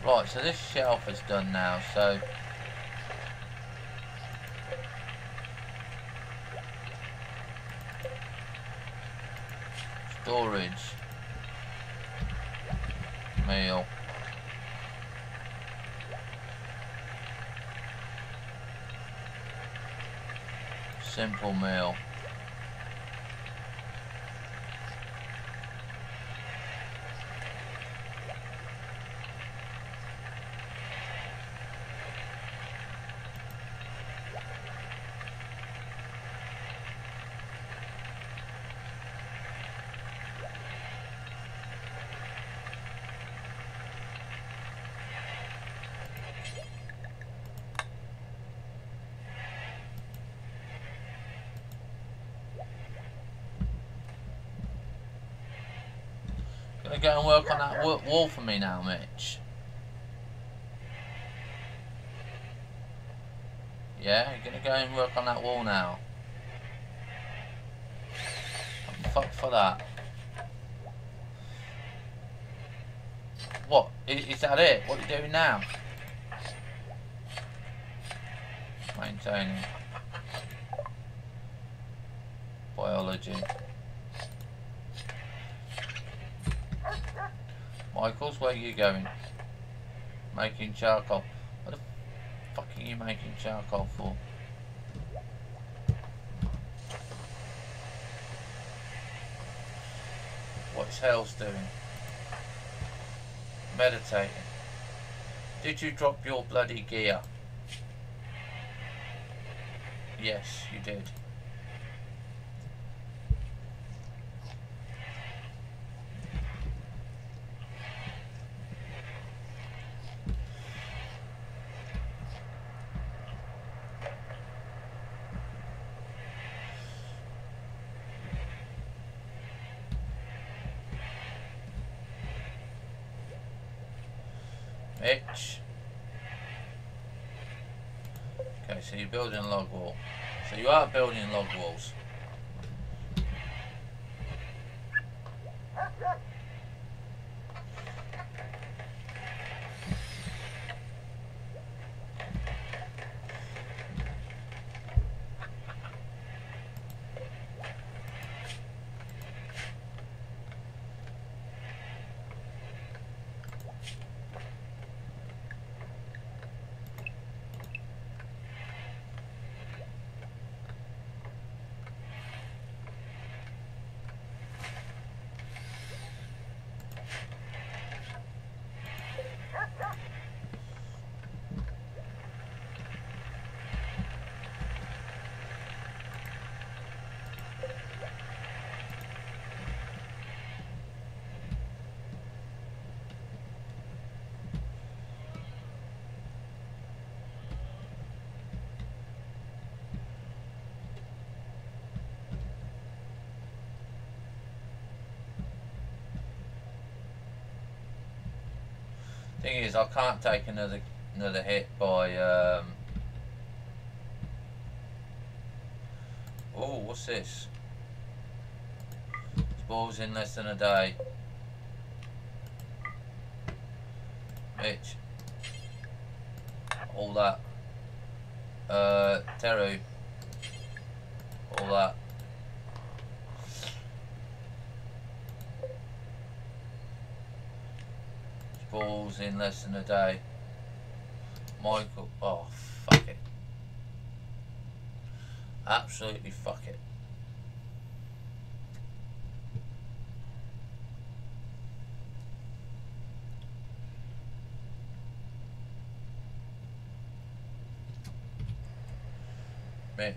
Right, so this shelf is done now, so storage, meal, simple meal, gonna go and work on that wall for me now, Mitch. Yeah, you're gonna go and work on that wall now. Fuck for that. What? Is that it? What are you doing now? Maintaining. Biology. Michaels, where are you going? Making charcoal. What the fuck are you making charcoal for? What's Hell's doing? Meditating. Did you drop your bloody gear? Yes, you did. Mitch. Okay, so you're building a log wall. So you are building log walls. Thing is, I can't take another hit by oh, what's this? Spawns in less than a day. Mitch. All that. Teru. all that. Balls in less than a day. Michael, oh fuck it. Absolutely fuck it. Mitch.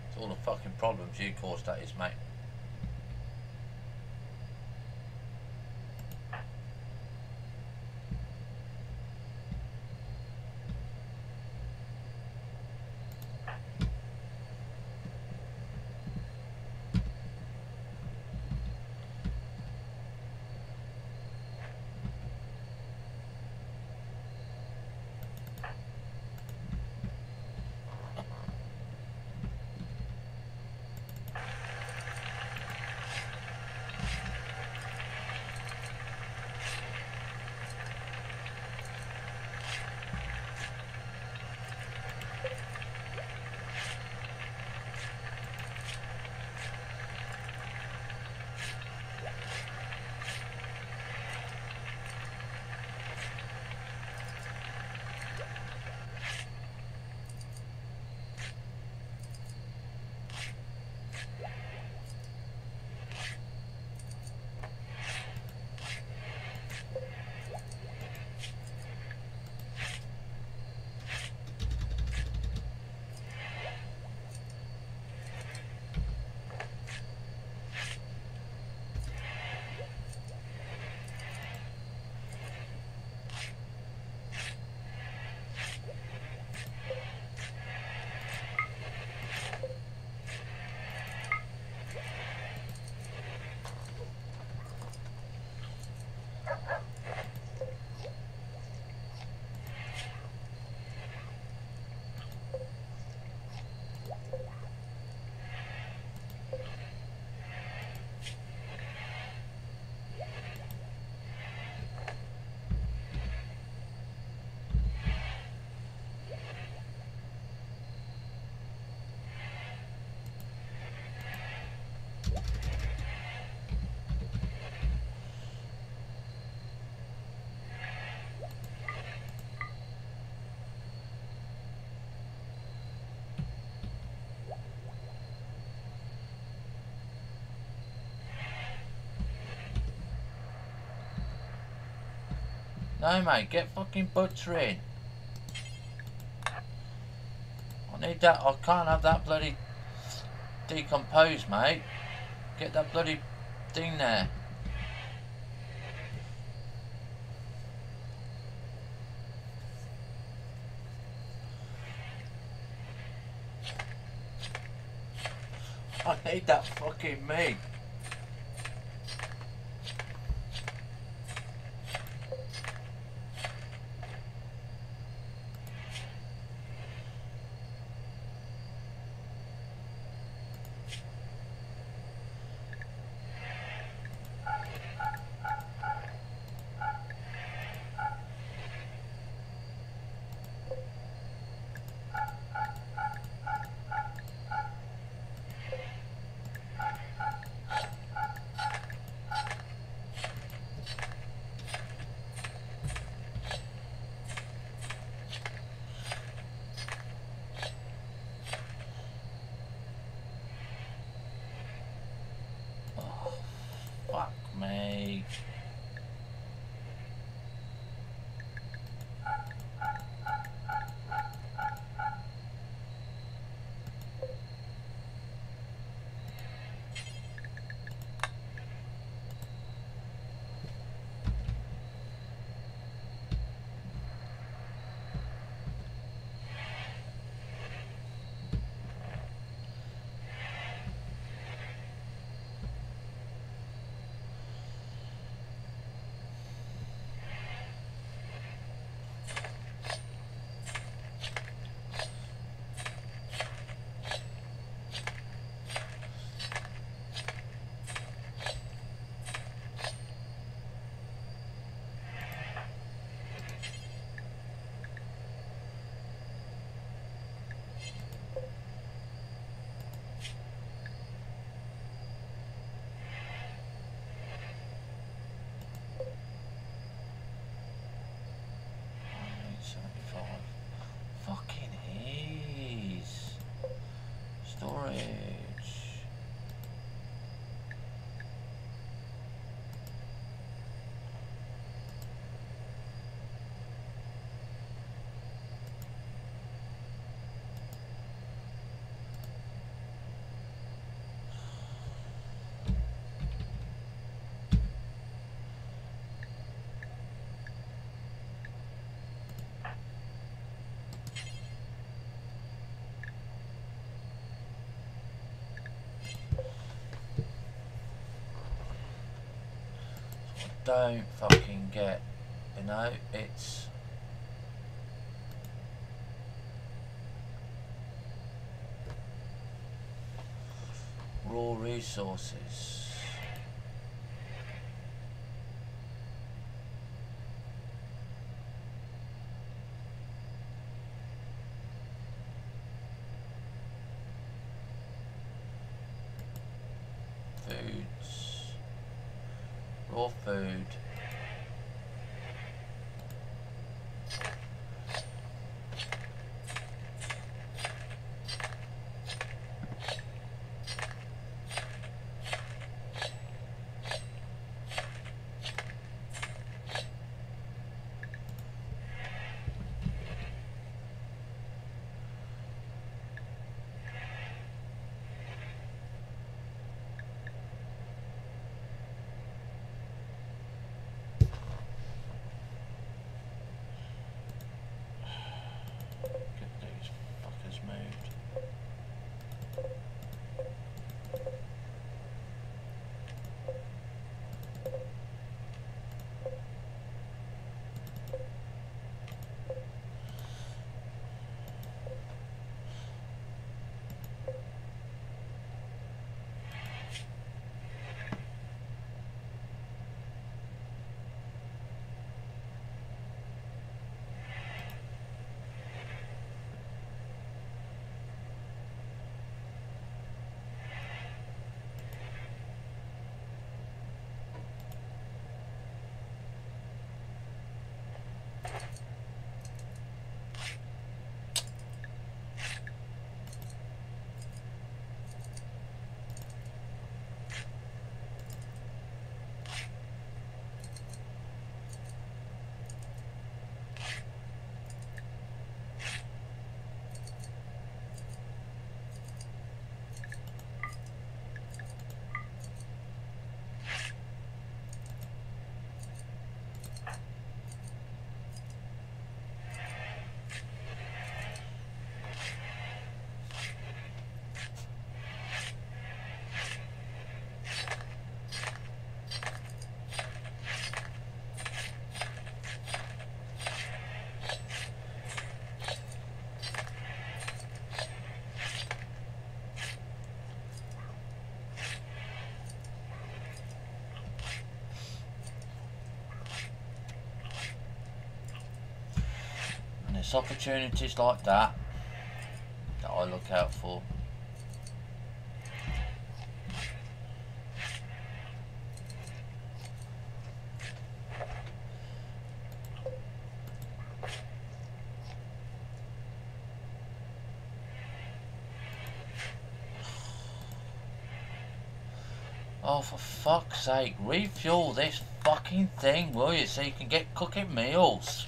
It's all the fucking problems you caused, that is, mate. No, mate, get fucking butter in. I need that. I can't have that bloody decomposed, mate. Get that bloody thing there. I need that fucking meat. don't fucking get, you know, it's... Raw resources. Foods. Raw food. It's opportunities like that that I look out for. Oh, for fuck's sake, refuel this fucking thing, will you, so you can get cooking meals.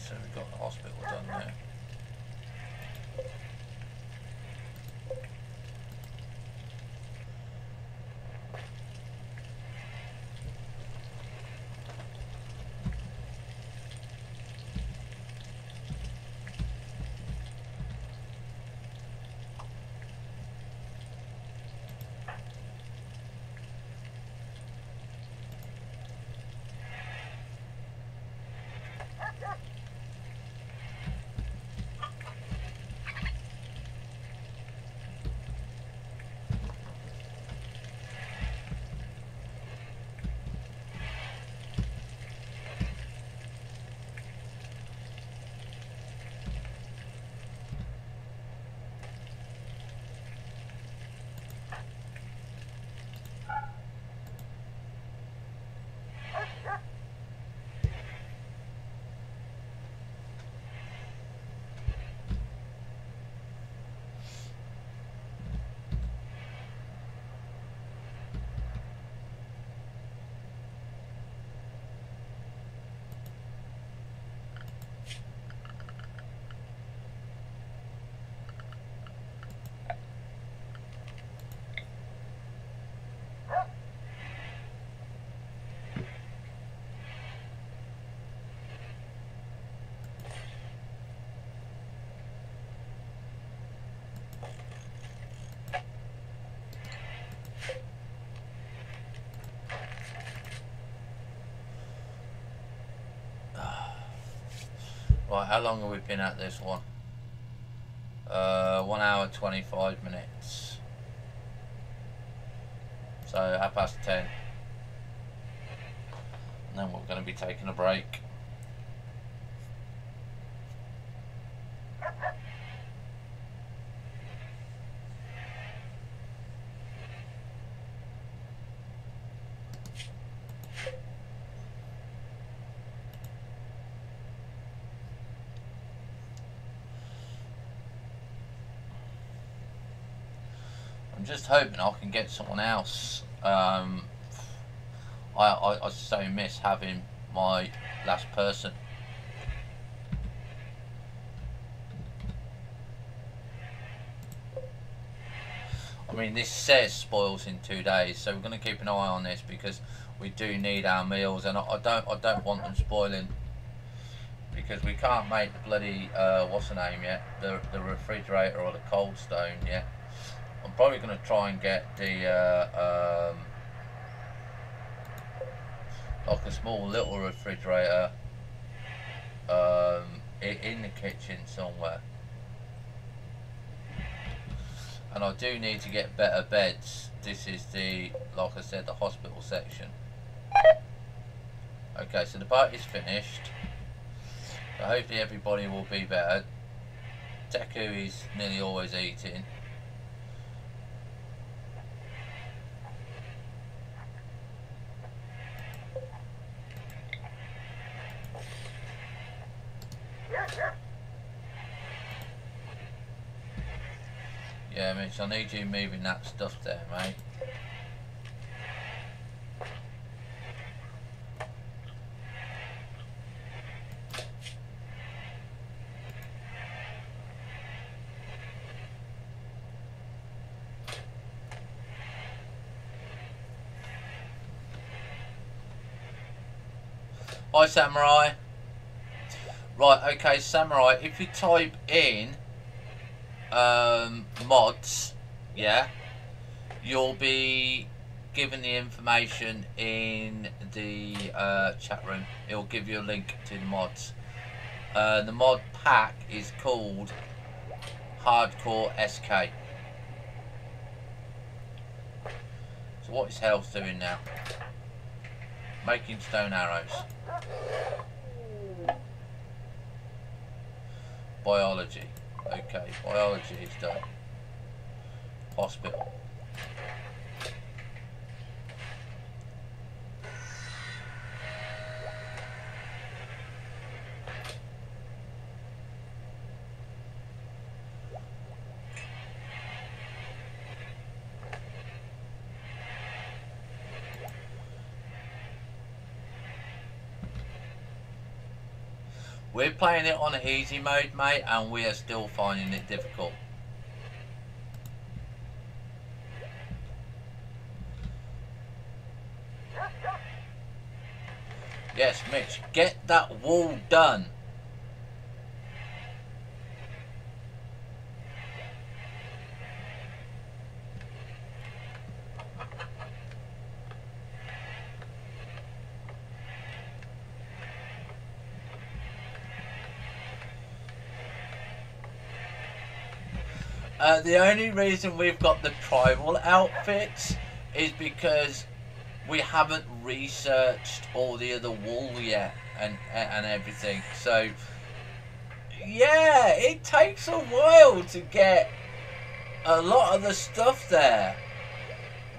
so we've got the hospital done there. Right, how long have we been at this one? 1 hour 25 minutes. So 10:30. And then we're going to be taking a break. I'm just hoping I can get someone else. I so miss having my last person. I mean, this says spoils in 2 days, so we're going to keep an eye on this because we do need our meals, and I don't want them spoiling because we can't make the bloody what's the name yet, the refrigerator or the cold stone yet. I'm probably going to try and get the like a small little refrigerator in the kitchen somewhere. And I do need to get better beds. This is the, like I said, the hospital section. Okay, so the party's finished. So hopefully everybody will be better. Deku is nearly always eating. Yeah, Mitch, I need you moving that stuff there, mate. Hi, Samurai. Right, okay, Samurai, if you type in mods, yeah, you'll be given the information in the chat room. It'll give you a link to the mods. The mod pack is called HardCore SK. So what is health doing now? Making stone arrows. Biology. Okay, biology is done. Hospital. We're playing it on easy mode, mate, and we are still finding it difficult. Yes, Mitch, get that wall done. The only reason we've got the tribal outfits is because we haven't researched all the other wool yet and everything. So yeah, it takes a while to get a lot of the stuff there,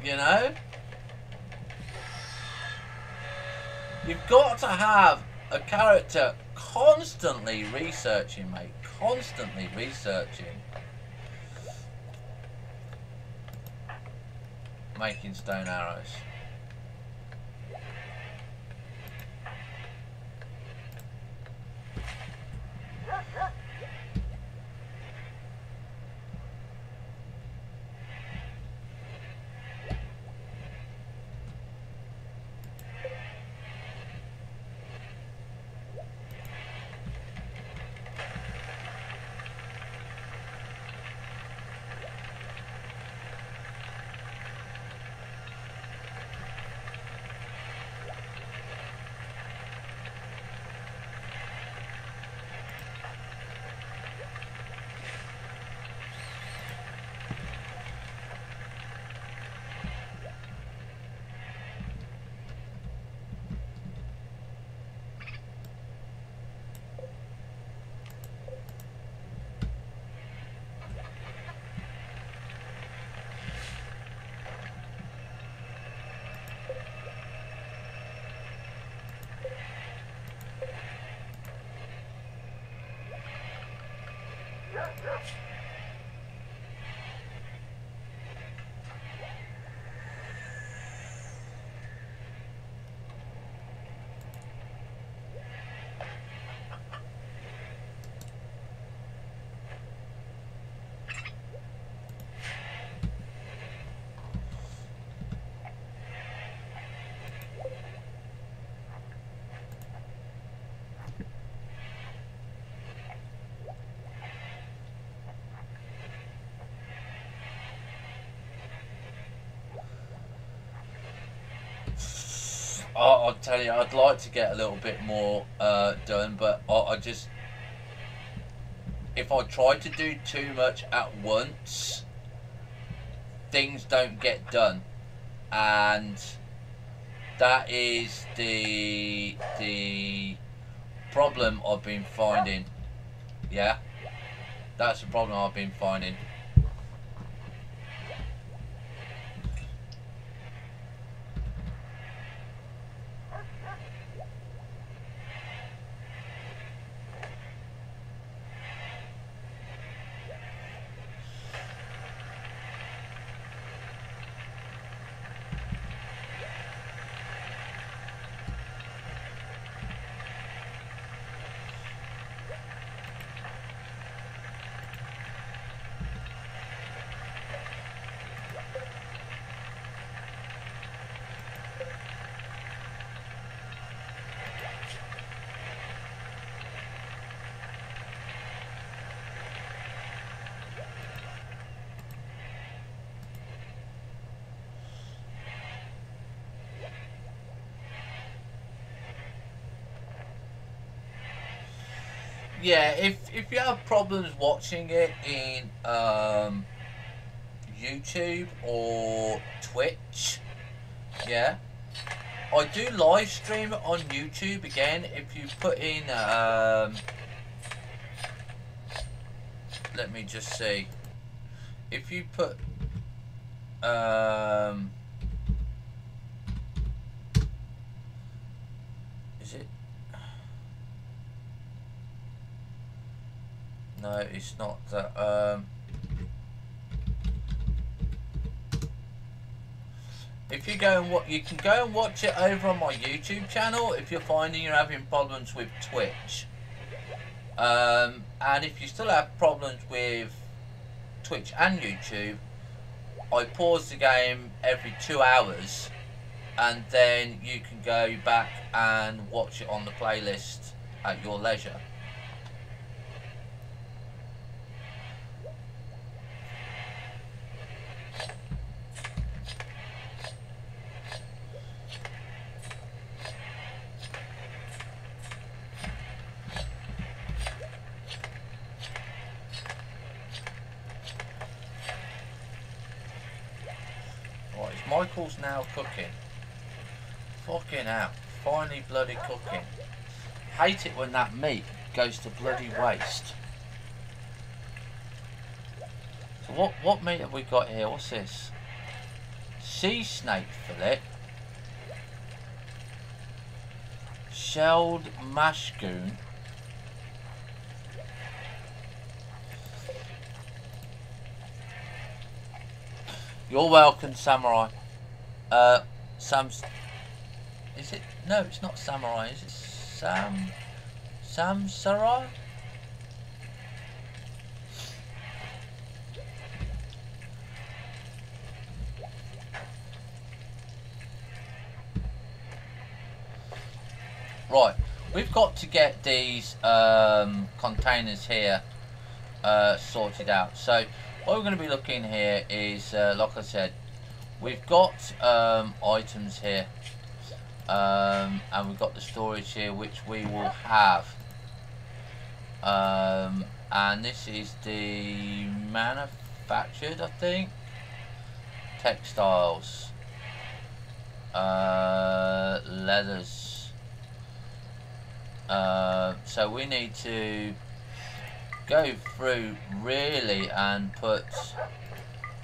you know. You've got to have a character constantly researching, mate, constantly researching. Making stone arrows. I'll tell you, I'd like to get a little bit more done, but I just, if I try to do too much at once, things don't get done, and that is the problem I've been finding. Yeah, that's the problem I've been finding. Yeah, if you have problems watching it in YouTube or Twitch, yeah, I do live stream it on YouTube again. If you put in let me just see, if you put is it? No, it's not that. If you go and you can go and watch it over on my YouTube channel if you're finding you're having problems with Twitch. And if you still have problems with Twitch and YouTube, I pause the game every 2 hours, and then you can go back and watch it on the playlist at your leisure. Right, is Michael's now cooking? Fucking hell, finally bloody cooking. Hate it when that meat goes to bloody waste. So what meat have we got here? What's this? Sea snake fillet. Shelled mashgoon. You're welcome, Samurai. Sam's... Is it? No, it's not Samurai. Is it Sam Sarai? Right, we've got to get these containers here sorted out. So what we're going to be looking here is, like I said, we've got items here, and we've got the storage here, which we will have. And this is the manufactured, I think, textiles, leathers. So we need to go through really and put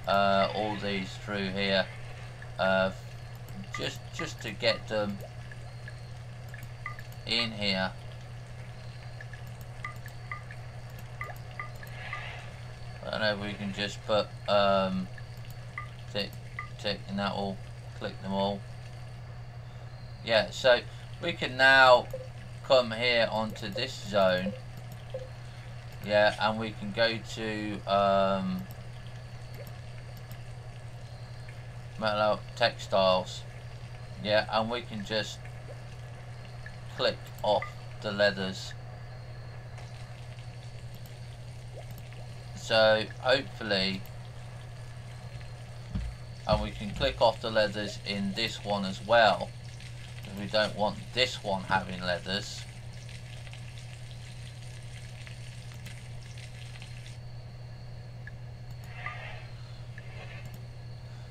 all these through here, just to get them in here. I don't know if we can just put tick and that will click them all. Yeah, so we can now come here onto this zone. Yeah, and we can go to metal textiles. Yeah, and we can just click off the leathers. So hopefully, and we can click off the leathers in this one as well, because we don't want this one having leathers.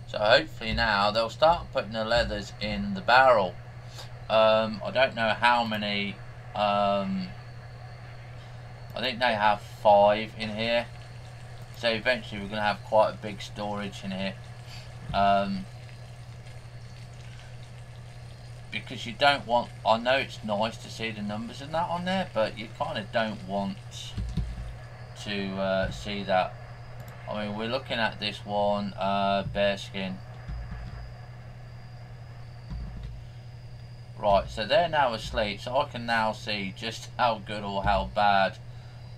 So hopefully now they'll start putting the leathers in the barrel. I don't know how many. I think they have 5 in here. So eventually we're going to have quite a big storage in here. Because you don't want, I know it's nice to see the numbers and that on there, but you kind of don't want to see that. I mean, we're looking at this one, bearskin. Right, so they're now asleep, so I can now see just how good or how bad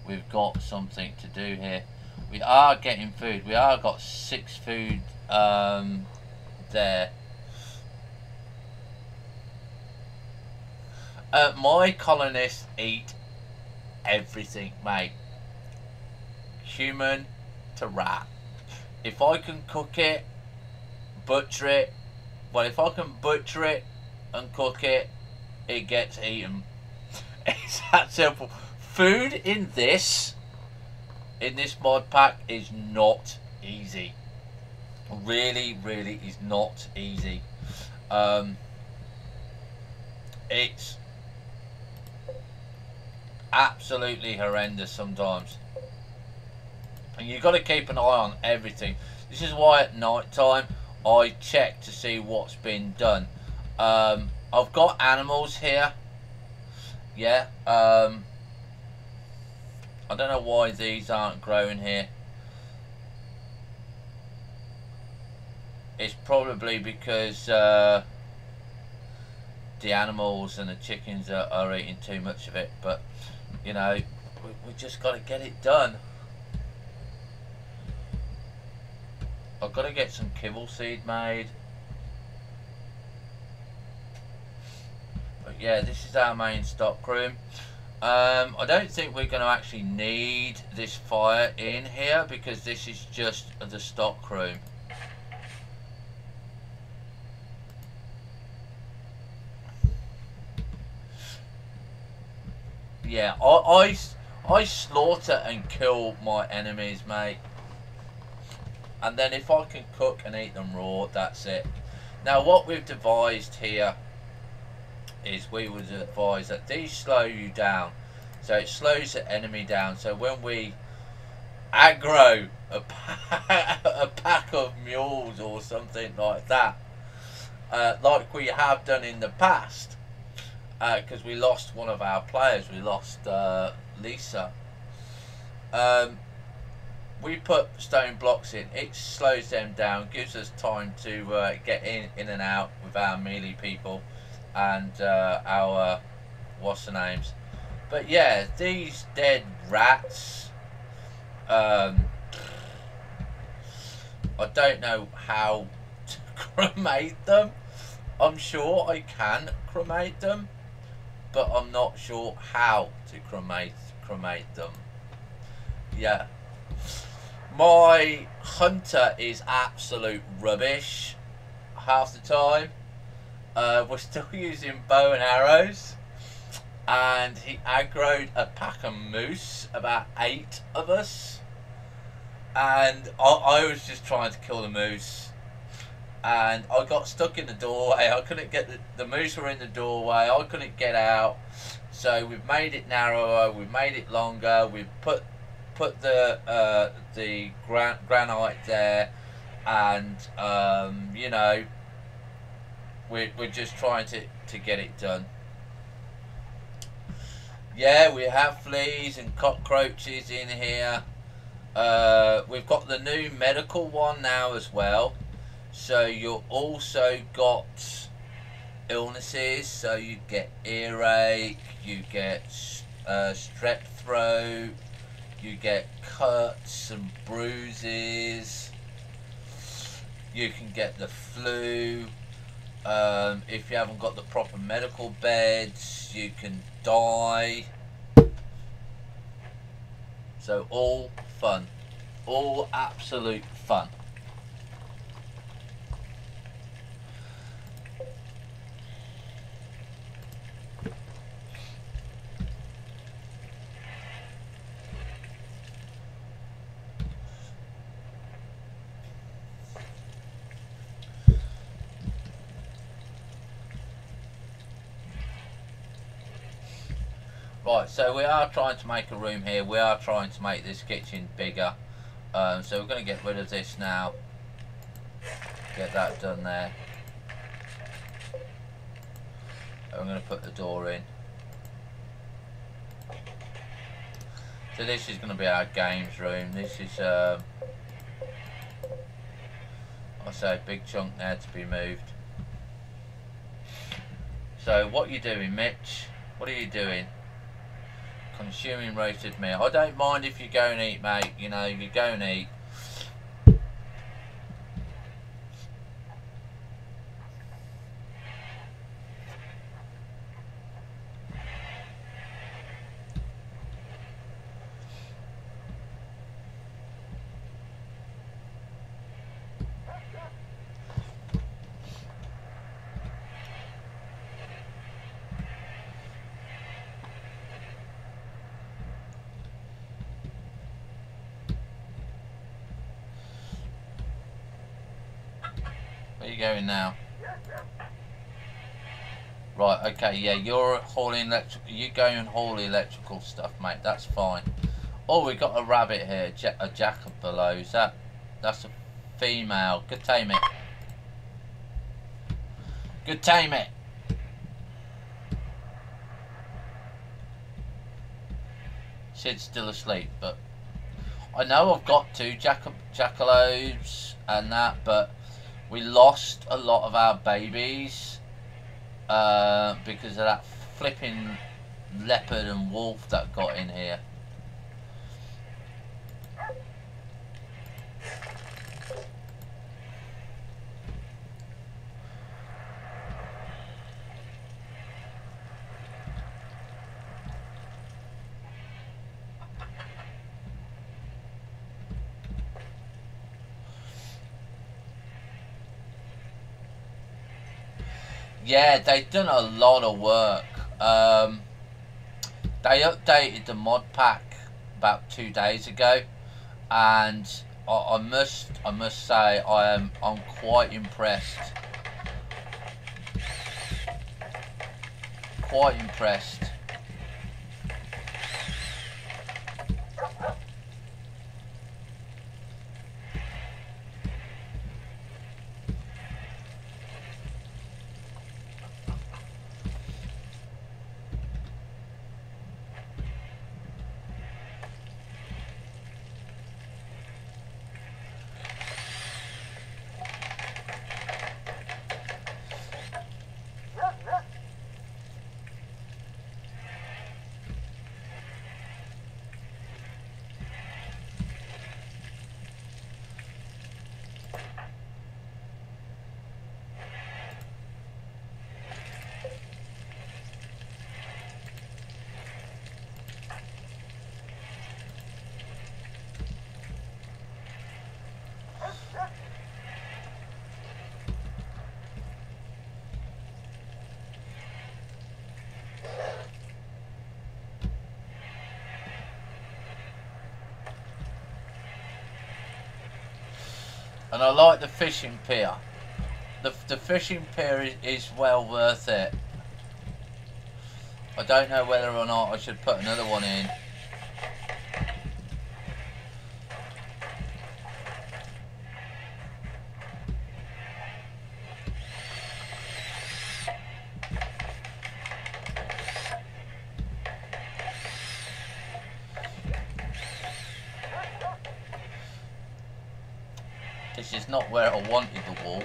we've got something to do here. We are getting food. We are got 6 food there. My colonists eat everything, mate. Human to rat. If I can cook it, butcher it, well, if I can butcher it and cook it, it gets eaten. It's that simple. Food in this mod pack is not easy. Really is not easy. It's absolutely horrendous sometimes, and you've got to keep an eye on everything. This is why at night time I check to see what's been done. I've got animals here. Yeah. I don't know why these aren't growing here. It's probably because the animals and the chickens are eating too much of it. But you know, we just got to get it done. I've got to get some kibble seed made. But yeah, this is our main stock room. I don't think we're going to actually need this fire in here because this is just the stock room. Yeah, I slaughter and kill my enemies, mate. And then if I can cook and eat them raw, that's it. Now what we've devised here is we would advise that these slow you down. So it slows the enemy down. So when we aggro a pack of mules or something like that, like we have done in the past, because we lost one of our players, we lost Lisa. We put stone blocks in, it slows them down, gives us time to get in and out with our melee people and our what's the names. But yeah, these dead rats, I don't know how to cremate them. I'm sure I can cremate them, but I'm not sure how to cremate them. Yeah. My hunter is absolute rubbish half the time. We're still using bow and arrows, and he aggroed a pack of moose, about 8 of us, and I was just trying to kill the moose, and I got stuck in the doorway. I couldn't get the moose were in the doorway, I couldn't get out. So we've made it narrower, we've made it longer, we've put the granite there, and you know, we're just trying to get it done. Yeah, we have fleas and cockroaches in here. We've got the new medical one now as well, so you've also got illnesses. So you get earache, you get strep throat, you get cuts and bruises, you can get the flu. If you haven't got the proper medical beds, you can die. So all fun, all absolute fun. Right, so we are trying to make a room here. We are trying to make this kitchen bigger. So we're going to get rid of this now. Get that done there. And we're going to put the door in. So this is going to be our games room. This is, I say, a big chunk there to be moved. So what are you doing, Mitch? What are you doing? Consuming roasted meat. I don't mind if you go and eat, mate. You know, you go and eat. Where are you going now? Right, okay, yeah, you're hauling you go and haul the electrical stuff, mate, that's fine. Oh, we got a rabbit here, a jacket below. That's a female. Good tame it. Good tame it. Sid's still asleep, but I know I've got 2 jackalopes and that, but we lost a lot of our babies because of that flipping leopard and wolf that got in here. Yeah, they've done a lot of work. They updated the mod pack about 2 days ago, and I must say I'm quite impressed. Quite impressed. And I like the fishing pier. The fishing pier is well worth it. I don't know whether or not I should put another one in. This is not where I wanted the wall.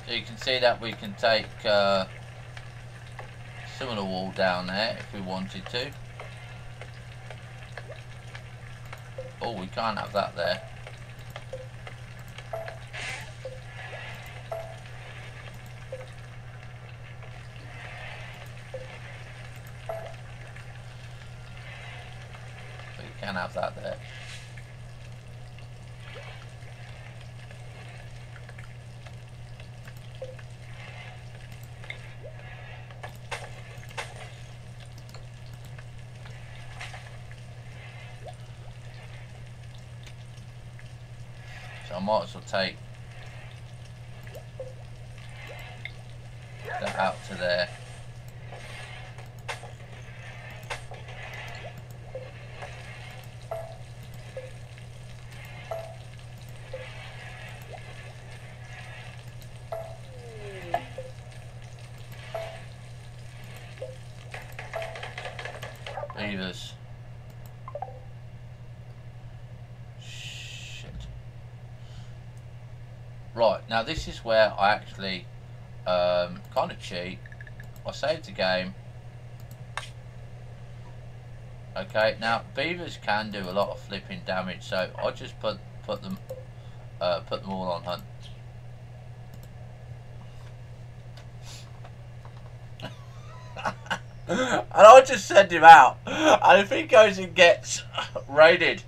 So you can see that we can take some of the wall down there if we wanted to. Oh, we can't have that there. But you can have that there. So I might as well take that out to there. Beavers. Right, now this is where I actually kind of cheat. I saved the game. Okay, now beavers can do a lot of flipping damage, so I just put them all on hunt. And I just send him out, and if he goes and gets raided,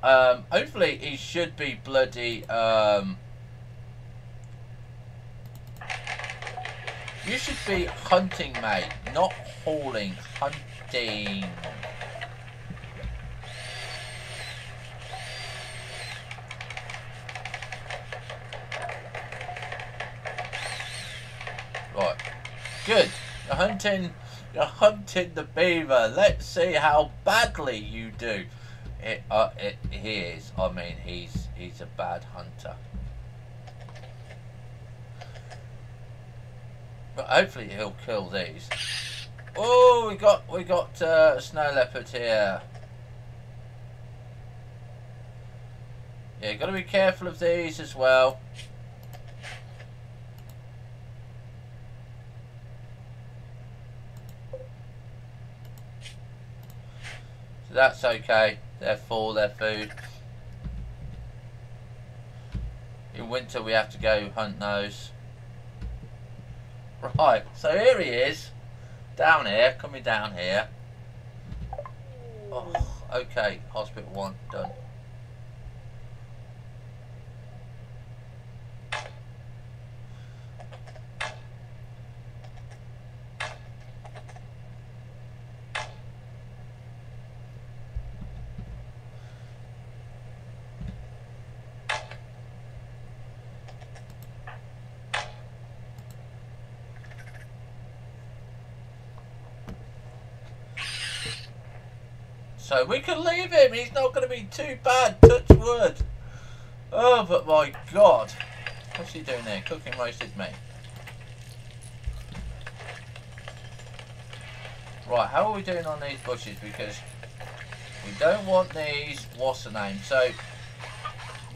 hopefully he should be bloody. You should be hunting, mate, not hauling. Hunting. Right. Good. You're hunting the beaver. Let's see how badly you do. He is. I mean, he's a bad hunter. But hopefully he'll kill these. Oh, we got snow leopard here. Yeah, got to be careful of these as well. So that's okay. They're full, they're food. In winter we have to go hunt those. Right, so here he is. Down here, coming down here. Oh, okay, hospital 1, done. So we can leave him, he's not going to be too bad, touch wood. Oh, but my God. What's he doing there? Cooking roasted meat. Right, how are we doing on these bushes? Because we don't want these, what's the name? So,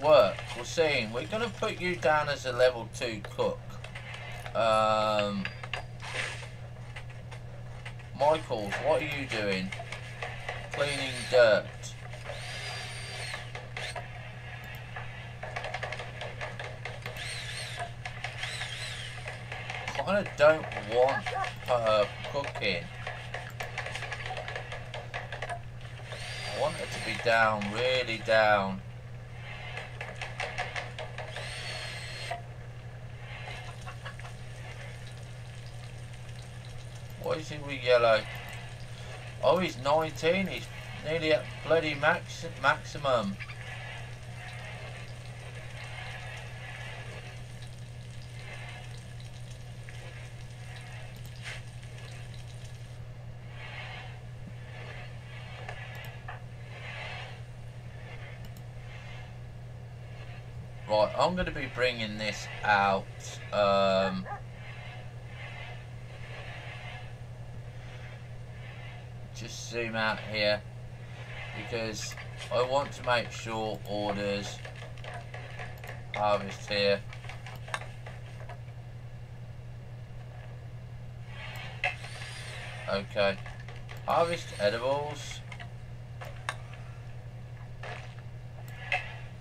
work, we're seeing, we're going to put you down as a level 2 cook. Michaels, what are you doing? Cleaning dirt. Kind of don't want cooking. I want it to be down, really down. What is it with yellow? Oh, he's 19. He's nearly at bloody maximum. Right, I'm going to be bringing this out. Just zoom out here because I want to make sure orders harvest here. Okay, harvest edibles.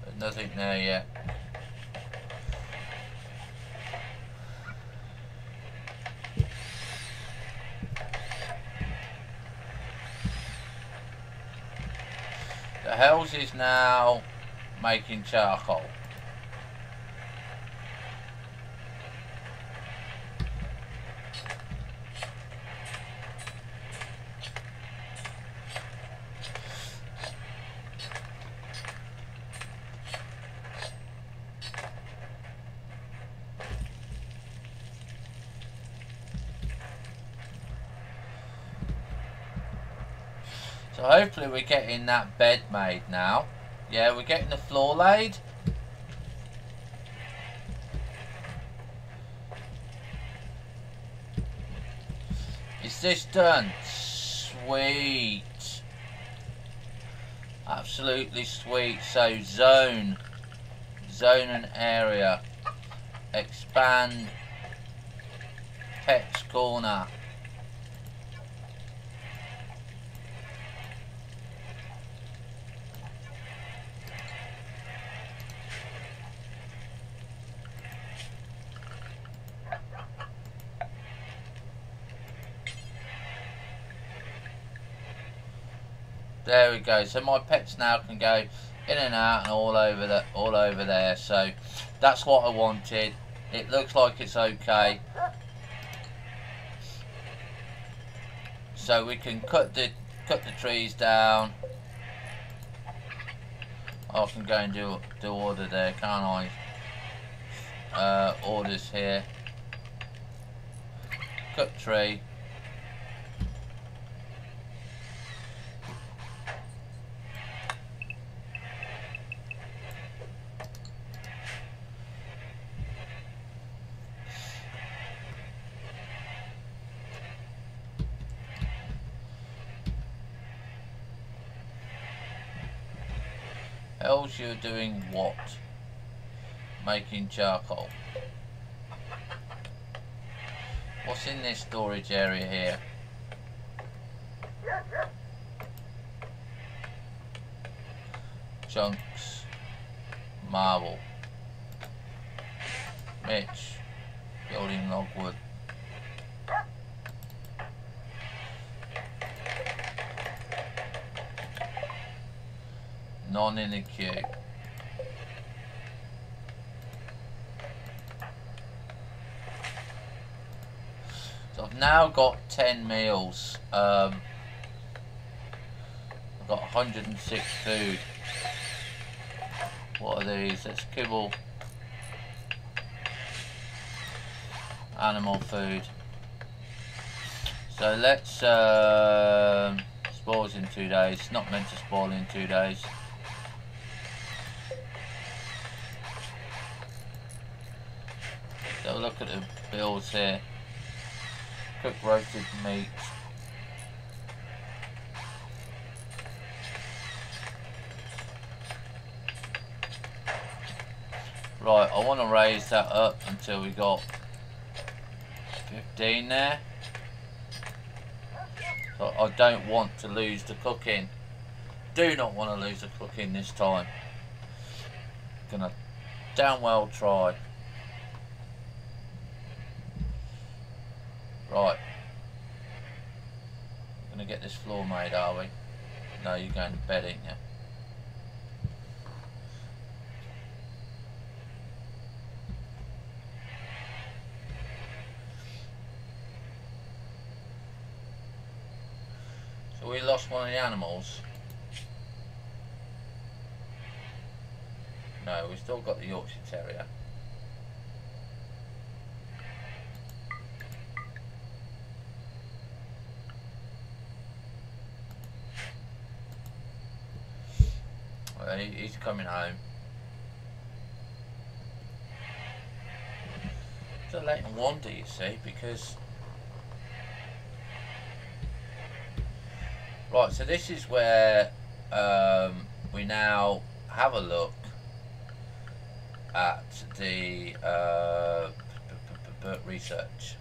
There's nothing there yet. The house is now making charcoal. So hopefully we're getting that bed made now. Yeah, we're getting the floor laid. Is this done? Sweet. Absolutely sweet. So zone and area. Expand pets corner. There we go. So my pets now can go in and out and all over there. So that's what I wanted. It looks like it's okay. So we can cut the trees down. I can go and do order there, can't I? Orders here. Cut tree. Else you're doing what? Making charcoal. What's in this storage area here? Chunks. Marble. Mitch. Building logwood. None in the queue. So I've now got 10 meals. I've got 106 food. What are these? Let's kibble. Animal food. So let's spoils in 2 days. It's not meant to spoil in 2 days. So look at the bills here. Cooked roasted meat. Right, I want to raise that up until we got 15 there. So I don't want to lose the cooking. Do not want to lose the cooking this time. Gonna damn well try. Right. Gonna get this floor made, are we? No, you're going to bed, ain't you? So we lost one of the animals. No, we've still got the Yorkshire Terrier. Well, he's coming home. It's a Leighton Wonder, you see, because... Right, so this is where we now have a look at the research.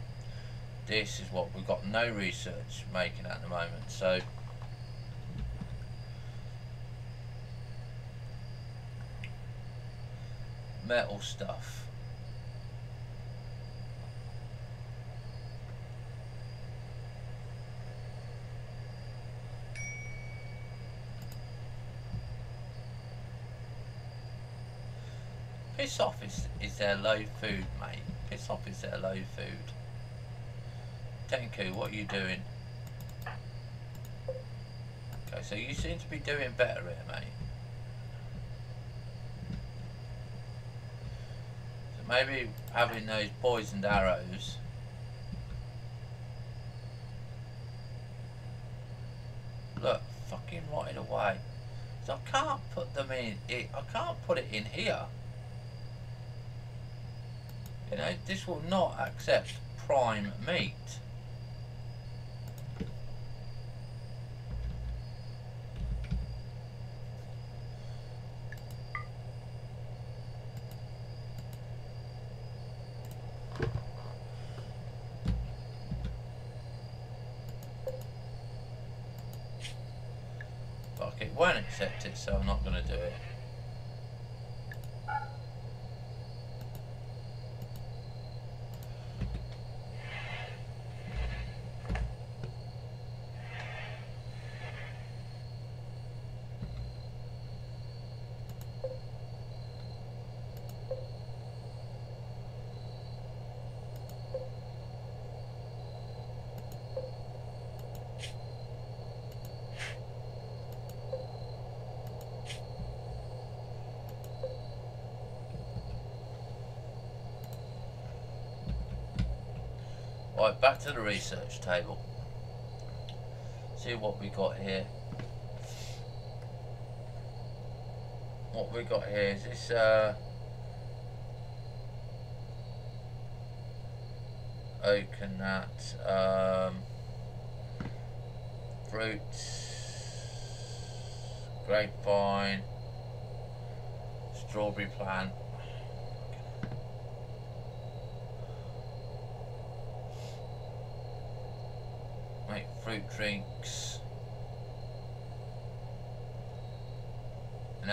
This is what we've got no research making at the moment. So metal stuff. Piss off is there low food, mate. Piss off is there low food. Tenku, what are you doing? Okay, so you seem to be doing better here, mate. So maybe having those poisoned arrows. Look, fucking rotted away. So I can't put them in. I can't put it in here. You know, this will not accept prime meat. Fuck, it won't accept it, so I'm not going to do it. Right, back to the research table. See what we got here. What we got here is this oak and that fruit, grapevine, strawberry plant. Make fruit drinks.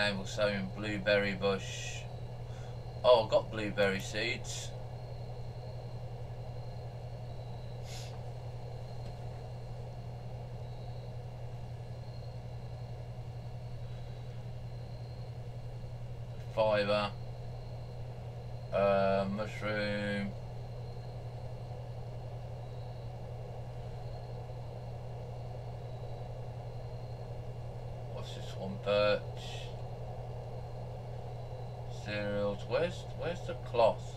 Enable sowing blueberry bush. Oh, I've got blueberry seeds. Fibre. Mushroom. What's this one? Birch. Cereals. Where's the cloth?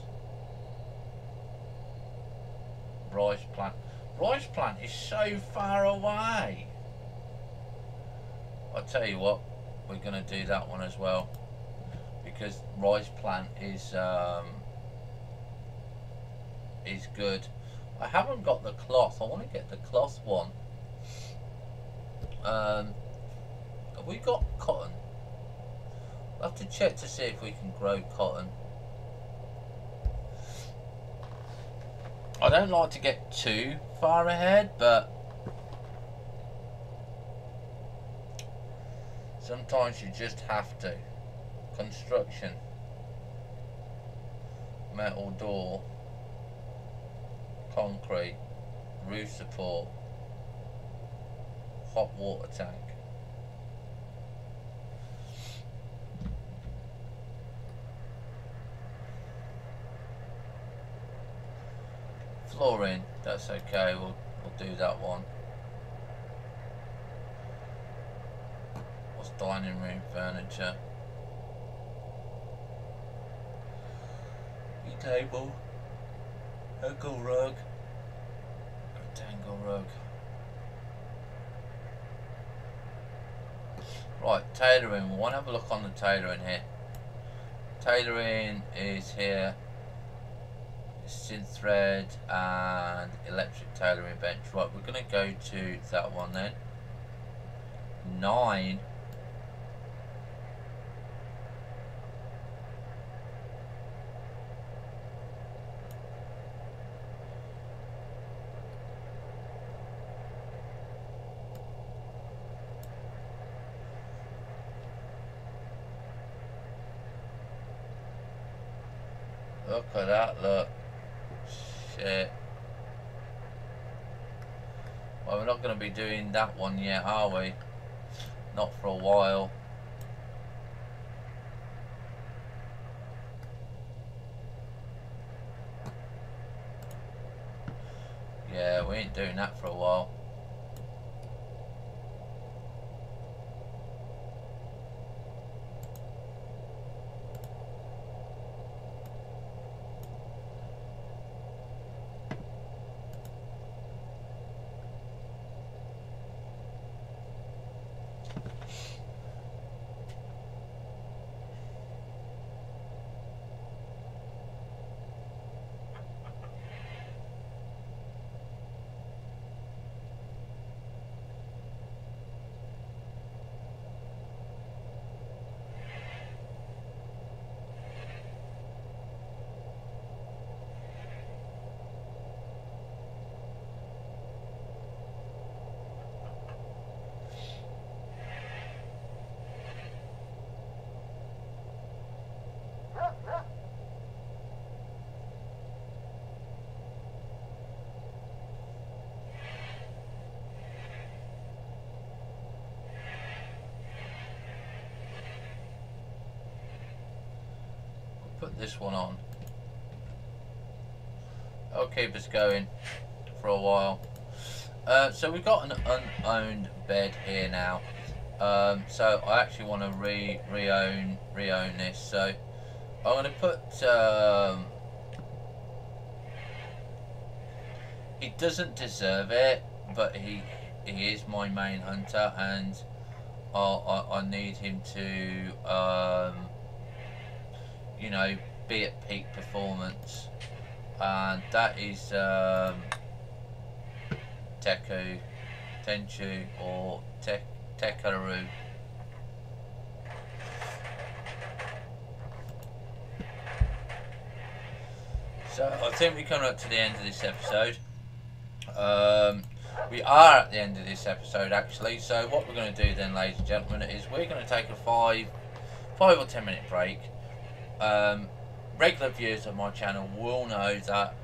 Rice plant. Rice plant is so far away. I'll tell you what, we're gonna do that one as well, because rice plant is good. I haven't got the cloth. I want to get the cloth one. Have we got cotton? I'll have to check to see if we can grow cotton. I don't like to get too far ahead, but sometimes you just have to. Construction. Metal door. Concrete. Roof support. Hot water tank. Flooring, that's okay, we'll do that one. What's dining room furniture? Tea table. Angle rug. Rectangle rug. Right, tailoring. We want to have a look on the tailoring here. Tailoring is here. Synth thread and electric tailoring bench. Right, we're going to go to that one then. 9. Look at that, look. Shit. Well, we're not going to be doing that one yet, are we? Not for a while. Yeah, we ain't doing that for a while. Put this one on. That'll keep us going for a while. So we've got an unowned bed here now. So I actually want to re-own this. So I'm going to put. He doesn't deserve it, but he is my main hunter, and I need him to. You know, be at peak performance, and that is Tenchu or Tekaru. So I think we're coming up to the end of this episode. We are at the end of this episode actually. So what we're going to do then, ladies and gentlemen, is we're going to take a 5 or 10 minute break. Regular viewers of my channel will know that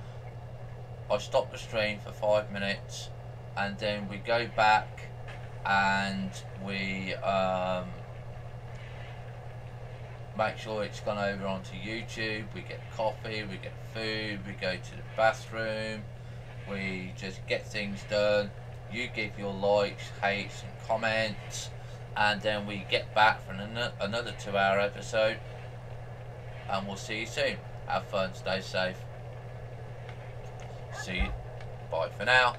I stop the stream for 5 minutes and then we go back and we make sure it's gone over onto YouTube. We get coffee, we get food, we go to the bathroom, we just get things done. You give your likes, hates and comments, and then we get back for another 2-hour episode, and we'll see you soon. Have fun, stay safe. See you. Bye for now.